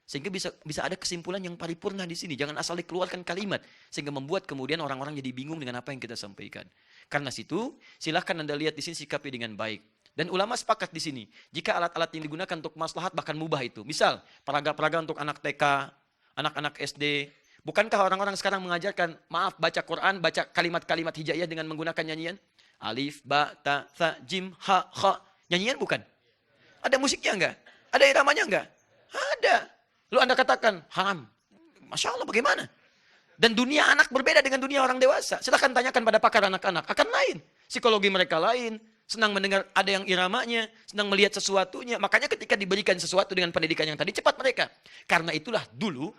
Sehingga bisa ada kesimpulan yang paripurna di sini. Jangan asal dikeluarkan kalimat. Sehingga membuat kemudian orang-orang jadi bingung dengan apa yang kita sampaikan. Karena situ, silahkan Anda lihat di sini sikapi dengan baik. Dan ulama sepakat di sini. Jika alat-alat yang digunakan untuk maslahat bahkan mubah itu. Misal, peraga-peraga untuk anak TK, anak-anak SD. Bukankah orang-orang sekarang mengajarkan, maaf, baca Quran, baca kalimat-kalimat hijaiyah dengan menggunakan nyanyian? Alif, ba, ta, tha, jim, ha, kha. Nyanyian bukan? Ada musiknya enggak? Ada iramanya enggak? Ada. Lalu Anda katakan, haram. Masya Allah, bagaimana? Dan dunia anak berbeda dengan dunia orang dewasa. Silahkan tanyakan pada pakar anak-anak. Akan lain. Psikologi mereka lain. Senang mendengar ada yang iramanya. Senang melihat sesuatunya. Makanya ketika diberikan sesuatu dengan pendidikan yang tadi, cepat mereka. Karena itulah dulu,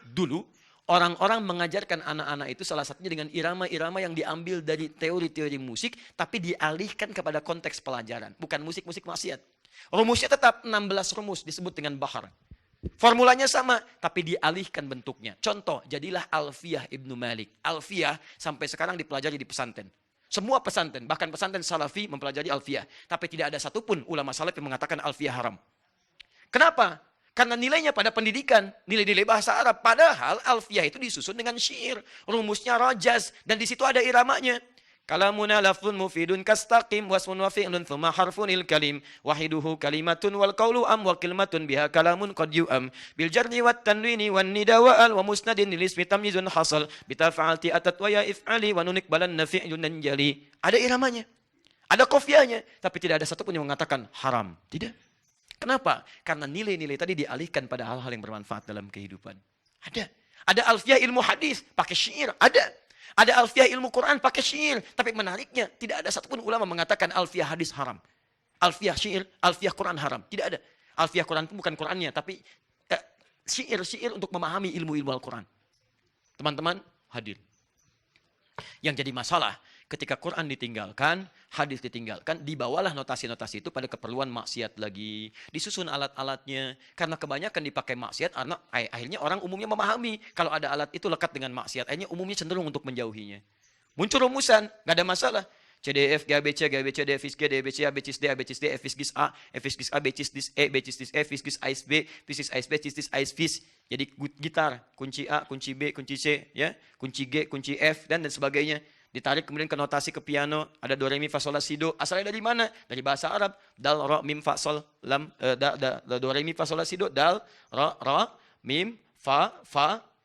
orang-orang mengajarkan anak-anak itu salah satunya dengan irama-irama yang diambil dari teori-teori musik. Tapi dialihkan kepada konteks pelajaran. Bukan musik-musik maksiat. Rumusnya tetap 16 rumus disebut dengan bahar. Formulanya sama, tapi dialihkan bentuknya. Contoh, jadilah Alfiyah Ibnu Malik. Alfiyah sampai sekarang dipelajari di pesantren. Semua pesantren, bahkan pesantren Salafi mempelajari Alfiyah. Tapi tidak ada satupun ulama salaf yang mengatakan Alfiyah haram. Kenapa? Karena nilainya pada pendidikan, nilai-nilai bahasa Arab. Padahal Alfiyah itu disusun dengan syair. Rumusnya rajaz, dan di situ ada iramanya. Kalamuna lafzun mufidun kastaqim wasmun wa fi'lun thumma harfunil kalim wahiduhu kalimatun wal qawlu am wa kalimatun biha kalamun qad yu'am bil jarri wat tanwini wan nida wa al wa musnadin lil ismi tamyizun hasal bitafa'alti atat wa ya if'ali wa nunik balan nafi'un jali. Ada iramanya, ada qafiyahnya, tapi tidak ada satupun yang mengatakan haram. Tidak. Kenapa? Karena nilai-nilai tadi dialihkan pada hal-hal yang bermanfaat dalam kehidupan. Ada alfiyah ilmu hadis pakai syair, ada alfiyah ilmu Quran pakai syair. Tapi menariknya, tidak ada satupun ulama mengatakan alfiyah hadis haram. Alfiyah syair, alfiyah Quran haram. Tidak ada. Alfiyah Quran itu bukan Qurannya, tapi syair-syair untuk memahami ilmu-ilmu Al-Quran. Teman-teman, hadir. Yang jadi masalah, ketika Quran ditinggalkan, hadis ditinggalkan, dibawalah notasi-notasi itu pada keperluan maksiat lagi. Disusun alat-alatnya. Karena kebanyakan dipakai maksiat, akhirnya orang umumnya memahami. Kalau ada alat itu lekat dengan maksiat, akhirnya umumnya cenderung untuk menjauhinya. Muncul rumusan, nggak ada masalah. CDF, GABC, GABC, D, FIS G, DBC, ABC, D, ABC, D, FIS GIS A, FIS GIS A, BCIS DIS E, BCIS DIS E, FIS GIS AIS B, FIS AIS B, CIS DIS AIS FIS. Jadi gitar, kunci A, kunci B, kunci C, ya, kunci G, kunci F, dan sebagainya. Ditarik kemudian ke notasi ke piano, ada do, re, mi, fa, sol, la, si, do. Asalnya dari mana? Dari bahasa Arab. Dal, ro, mim, fa, sol, lam, do, re, mi, fa, sol, la, si, do. Dal, ro, mim, fa,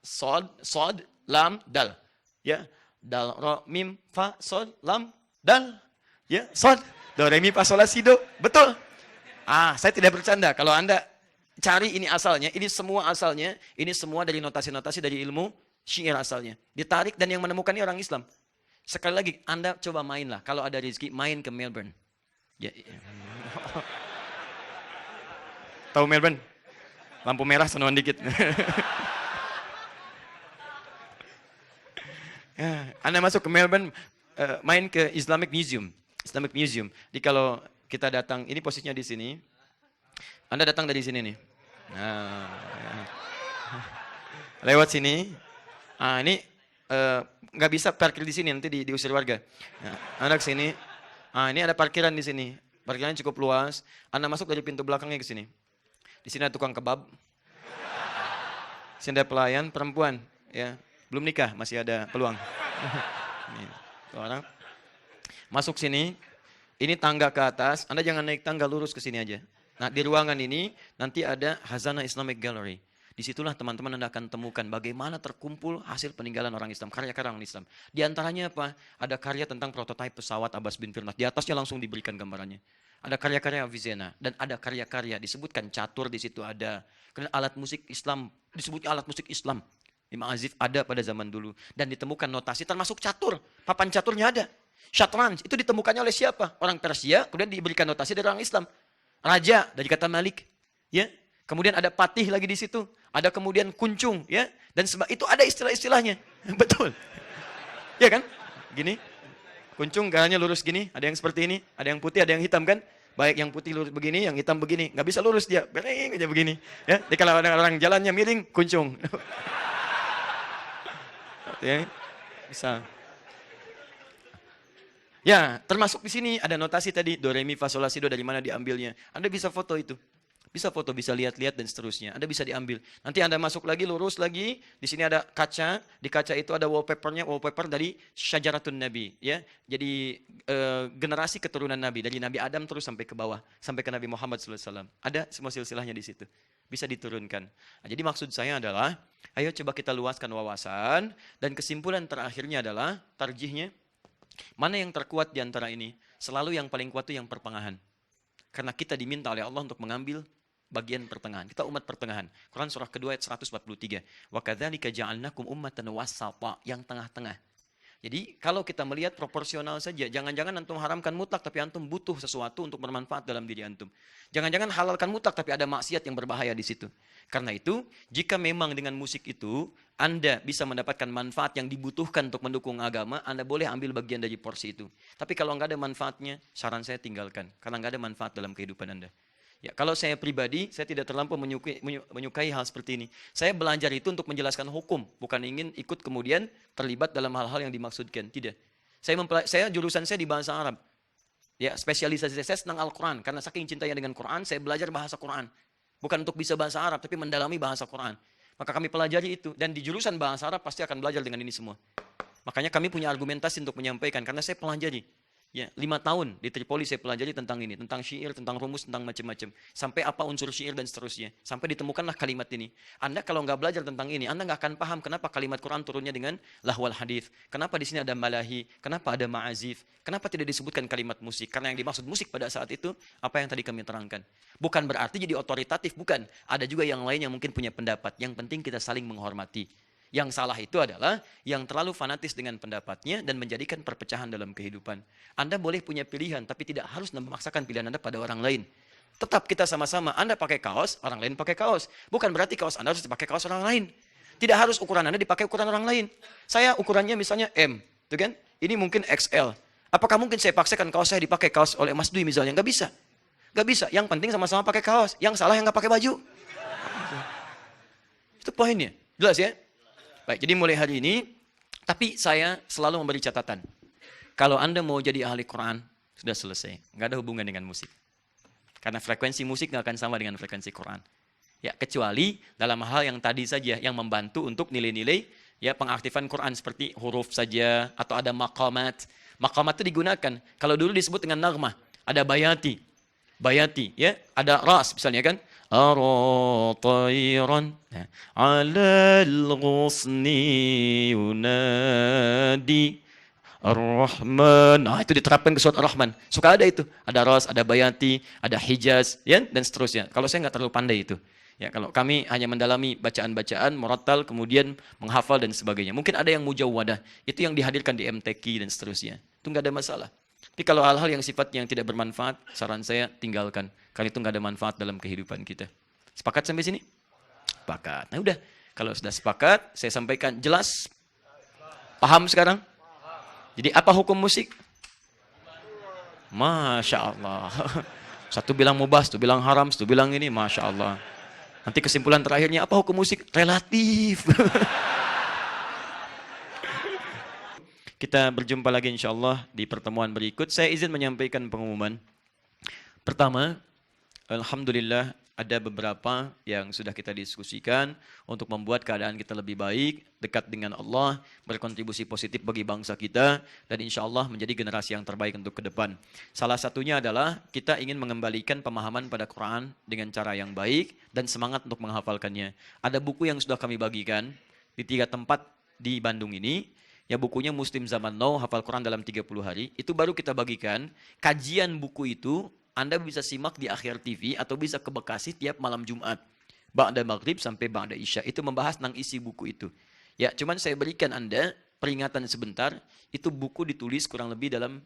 sod, lam, dal. Ya, dal, ro, mim, fa, sol, lam, dal. Ya, sod, do, re, mi, fa, sol, la, si, do. Betul. Saya tidak bercanda. Kalau Anda cari ini asalnya, ini semua asalnya, ini semua dari notasi-notasi dari ilmu syair asalnya. Ditarik dan yang menemukan ini orang Islam. Sekali lagi, Anda coba mainlah. Kalau ada rezeki, main ke Melbourne. Ya. Tahu Melbourne? Lampu merah, senuan dikit. Anda masuk ke Melbourne, main ke Islamic Museum. Islamic Museum. Jadi kalau kita datang, ini posisinya di sini. Anda datang dari sini nih. Lewat sini. Ini nggak bisa parkir di sini, nanti diusir warga. Anda ke sini. Ini ada parkiran di sini. Parkirannya cukup luas. Anda masuk dari pintu belakangnya ke sini. Di sini ada tukang kebab. Di sini ada pelayan perempuan, ya. Belum nikah, masih ada peluang. Nih, orang masuk sini. Ini tangga ke atas. Anda jangan naik tangga, lurus ke sini aja. Nah, di ruangan ini nanti ada Hazanah Islamic Gallery. Disitulah teman-teman Anda akan temukan bagaimana terkumpul hasil peninggalan orang Islam, karya-karya orang Islam. Di antaranya apa? Ada karya tentang prototipe pesawat Abbas bin Firnas. Di atasnya langsung diberikan gambarannya. Ada karya-karya Avicenna dan ada karya-karya disebutkan catur di situ ada. Kemudian alat musik Islam disebutnya alat musik Islam. Imam Azif ada pada zaman dulu dan ditemukan notasi termasuk catur. Papan caturnya ada. Syatranj itu ditemukannya oleh siapa? Orang Persia, kemudian diberikan notasi dari orang Islam. Raja dari kata Malik, ya. Kemudian ada patih lagi di situ. Ada kemudian kuncung, ya. Dan itu ada istilah-istilahnya. Betul. Ya kan? Gini. Kuncung garanya lurus gini, ada yang seperti ini, ada yang putih, ada yang hitam kan? Baik yang putih lurus begini, yang hitam begini. Nggak bisa lurus dia, bering aja begini. Ya, jadi kalau ada orang jalannya miring, kuncung. Ya, bisa. Ya, termasuk di sini ada notasi tadi, do, re, mi, fa, sol, la, si, do, dari mana diambilnya. Anda bisa foto itu. Bisa foto, bisa lihat-lihat dan seterusnya. Anda bisa diambil. Nanti Anda masuk lagi, lurus lagi. Di sini ada kaca. Di kaca itu ada wallpapernya, wallpaper dari Syajaratun Nabi. Ya, jadi generasi keturunan Nabi. Dari Nabi Adam terus sampai ke bawah. Sampai ke Nabi Muhammad SAW. Ada semua silsilahnya di situ. Bisa diturunkan. Nah, jadi maksud saya adalah, ayo coba kita luaskan wawasan. Dan kesimpulan terakhirnya adalah, tarjihnya, mana yang terkuat di antara ini? Selalu yang paling kuat itu yang pertengahan. Karena kita diminta oleh Allah untuk mengambil bagian pertengahan. Kita umat pertengahan. Quran surah kedua ayat 143. Wa kadzalika ja'alnakum ummatan wasata, yang tengah-tengah. Jadi kalau kita melihat proporsional saja, jangan-jangan antum haramkan mutlak tapi antum butuh sesuatu untuk bermanfaat dalam diri antum. Jangan-jangan halalkan mutlak tapi ada maksiat yang berbahaya di situ. Karena itu, jika memang dengan musik itu Anda bisa mendapatkan manfaat yang dibutuhkan untuk mendukung agama, Anda boleh ambil bagian dari porsi itu. Tapi kalau nggak ada manfaatnya, saran saya tinggalkan. Karena nggak ada manfaat dalam kehidupan Anda. Ya, kalau saya pribadi, saya tidak terlampau menyukai hal seperti ini. Saya belajar itu untuk menjelaskan hukum, bukan ingin ikut kemudian terlibat dalam hal-hal yang dimaksudkan. Tidak. Saya jurusan saya di bahasa Arab. Ya, spesialisasi saya tentang Al-Quran. Karena saking cintanya dengan Quran, saya belajar bahasa Quran. Bukan untuk bisa bahasa Arab, tapi mendalami bahasa Quran. Maka kami pelajari itu. Dan di jurusan bahasa Arab pasti akan belajar dengan ini semua. Makanya kami punya argumentasi untuk menyampaikan. Karena saya pelajari. Ya, 5 tahun di Tripoli saya pelajari tentang ini, tentang syair, tentang rumus, tentang macam-macam. Sampai apa unsur syair dan seterusnya. Sampai ditemukanlah kalimat ini. Anda kalau nggak belajar tentang ini, Anda nggak akan paham kenapa kalimat Quran turunnya dengan lahwal hadith. Kenapa di sini ada malahi, kenapa ada ma'azif, kenapa tidak disebutkan kalimat musik. Karena yang dimaksud musik pada saat itu, apa yang tadi kami terangkan. Bukan berarti jadi otoritatif, bukan. Ada juga yang lain yang mungkin punya pendapat. Yang penting kita saling menghormati. Yang salah itu adalah yang terlalu fanatis dengan pendapatnya dan menjadikan perpecahan dalam kehidupan. Anda boleh punya pilihan, tapi tidak harus memaksakan pilihan Anda pada orang lain. Tetap kita sama-sama, Anda pakai kaos, orang lain pakai kaos. Bukan berarti kaos Anda harus dipakai kaos orang lain. Tidak harus ukuran Anda dipakai ukuran orang lain. Saya ukurannya misalnya M, tuh kan? Ini mungkin XL. Apakah mungkin saya paksakan kaos saya dipakai kaos oleh Mas Dwi misalnya? Nggak bisa. Nggak bisa. Yang penting sama-sama pakai kaos. Yang salah yang nggak pakai baju. Itu poinnya. Jelas ya? Baik, jadi mulai hari ini, tapi saya selalu memberi catatan. Kalau Anda mau jadi ahli Quran, sudah selesai. Nggak ada hubungan dengan musik. Karena frekuensi musik nggak akan sama dengan frekuensi Quran. Ya, kecuali dalam hal yang tadi saja, yang membantu untuk nilai-nilai ya pengaktifan Quran seperti huruf saja, atau ada maqamat. Maqamat itu digunakan. Kalau dulu disebut dengan naghmah, ada bayati. Bayati, ya, ada ras misalnya kan. Ara tayran ala al-ghusni yunadi Ar-Rahman. Nah, itu diterapkan ke surat Ar-Rahman. Suka ada itu. Ada ras, ada bayati, ada hijaz, ya, dan seterusnya. Kalau saya nggak terlalu pandai itu. Ya, kalau kami hanya mendalami bacaan-bacaan, murattal, kemudian menghafal dan sebagainya. Mungkin ada yang mujawwadah. Itu yang dihadirkan di MTQ dan seterusnya. Itu nggak ada masalah. Tapi kalau hal-hal yang sifatnya yang tidak bermanfaat, saran saya tinggalkan. Karena itu nggak ada manfaat dalam kehidupan kita. Sepakat sampai sini? Sepakat. Nah udah, kalau sudah sepakat, saya sampaikan jelas. Paham sekarang? Jadi apa hukum musik? Masya Allah. Satu bilang mubah, satu bilang haram, satu bilang ini, Masya Allah. Nanti kesimpulan terakhirnya, apa hukum musik? Relatif. Kita berjumpa lagi insya Allah di pertemuan berikut. Saya izin menyampaikan pengumuman. Pertama, alhamdulillah ada beberapa yang sudah kita diskusikan untuk membuat keadaan kita lebih baik, dekat dengan Allah, berkontribusi positif bagi bangsa kita, dan insya Allah menjadi generasi yang terbaik untuk ke depan. Salah satunya adalah kita ingin mengembalikan pemahaman pada Quran dengan cara yang baik dan semangat untuk menghafalkannya. Ada buku yang sudah kami bagikan di 3 tempat di Bandung ini, ya bukunya Muslim Zaman Now, hafal Quran dalam 30 hari, itu baru kita bagikan. Kajian buku itu Anda bisa simak di Akhir TV atau bisa ke Bekasi tiap malam Jumat. Ba'da maghrib sampai ba'da isya. Itu membahas tentang isi buku itu. Ya, cuman saya berikan Anda peringatan sebentar, itu buku ditulis kurang lebih dalam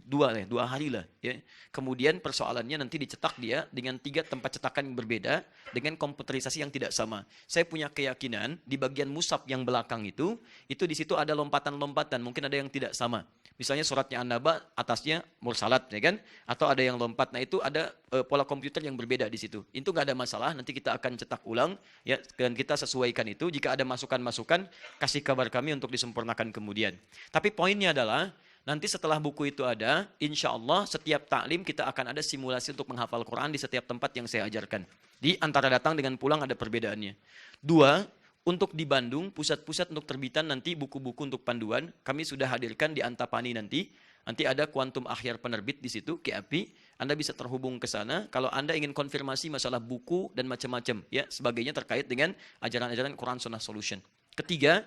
2 hari lah. Ya. Kemudian persoalannya nanti dicetak dia dengan 3 tempat cetakan yang berbeda, dengan komputerisasi yang tidak sama. Saya punya keyakinan di bagian mushaf yang belakang itu di situ ada lompatan-lompatan, mungkin ada yang tidak sama. Misalnya suratnya An-Naba atasnya mursalat, ya kan? Atau ada yang lompat. Nah itu ada pola komputer yang berbeda di situ. Itu nggak ada masalah. Nanti kita akan cetak ulang, ya, dan kita sesuaikan itu. Jika ada masukan-masukan, kasih kabar kami untuk disempurnakan kemudian. Tapi poinnya adalah nanti setelah buku itu ada, insya Allah setiap taklim kita akan ada simulasi untuk menghafal Quran di setiap tempat yang saya ajarkan. Di antara datang dengan pulang ada perbedaannya. 2. Untuk di Bandung, pusat-pusat untuk terbitan nanti buku-buku untuk panduan, kami sudah hadirkan di Antapani nanti. Nanti ada Kuantum Akhyar penerbit di situ, KAP. Anda bisa terhubung ke sana. Kalau Anda ingin konfirmasi masalah buku dan macam-macam, ya, sebagainya terkait dengan ajaran-ajaran Quran Sunnah Solution. 3,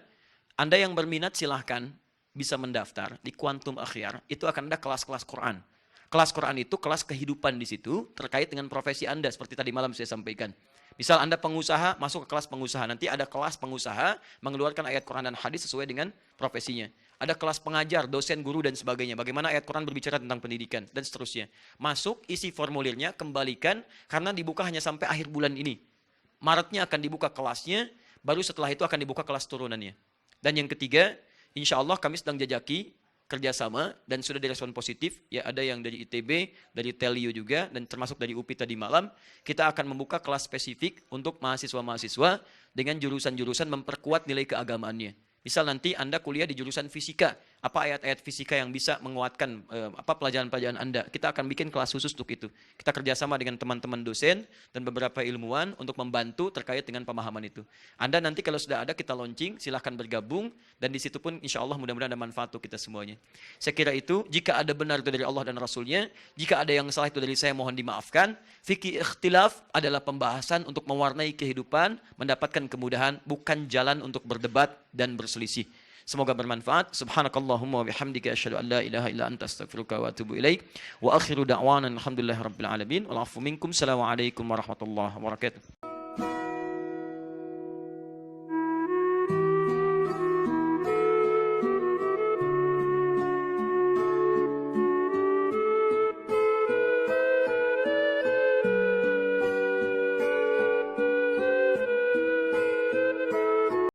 Anda yang berminat silahkan bisa mendaftar di Kuantum Akhyar. Itu akan ada kelas-kelas Quran. Kelas Quran itu kelas kehidupan di situ terkait dengan profesi Anda seperti tadi malam saya sampaikan. Misal Anda pengusaha, masuk ke kelas pengusaha. Nanti ada kelas pengusaha mengeluarkan ayat Quran dan hadis sesuai dengan profesinya. Ada kelas pengajar, dosen, guru, dan sebagainya. Bagaimana ayat Quran berbicara tentang pendidikan, dan seterusnya. Masuk, isi formulirnya, kembalikan, karena dibuka hanya sampai akhir bulan ini. Maretnya akan dibuka kelasnya, baru setelah itu akan dibuka kelas turunannya. Dan yang ketiga, insya Allah kami sedang jajaki kerjasama dan sudah direspon positif. Ya, ada yang dari ITB, dari Telio juga, dan termasuk dari UPI tadi malam. Kita akan membuka kelas spesifik untuk mahasiswa-mahasiswa dengan jurusan-jurusan memperkuat nilai keagamaannya. Misal nanti Anda kuliah di jurusan fisika, apa ayat-ayat fisika yang bisa menguatkan apa pelajaran-pelajaran Anda. Kita akan bikin kelas khusus untuk itu. Kita kerjasama dengan teman-teman dosen dan beberapa ilmuwan untuk membantu terkait dengan pemahaman itu. Anda nanti kalau sudah ada kita launching, silahkan bergabung, dan di situ pun insya Allah mudah-mudahan ada manfaat untuk kita semuanya. Saya kira itu, jika ada benar itu dari Allah dan Rasulnya, jika ada yang salah itu dari saya mohon dimaafkan. Fikih ikhtilaf adalah pembahasan untuk mewarnai kehidupan, mendapatkan kemudahan, bukan jalan untuk berdebat dan berselisih. Semoga bermanfaat. Subhanakallahumma wa bihamdika asyhadu an la ilaha illa anta astaghfiruka wa atubu ilaik. Wa akhiru da'wana alhamdulillahirabbil alamin. Wal afu minkum. Assalamualaikum warahmatullahi wabarakatuh.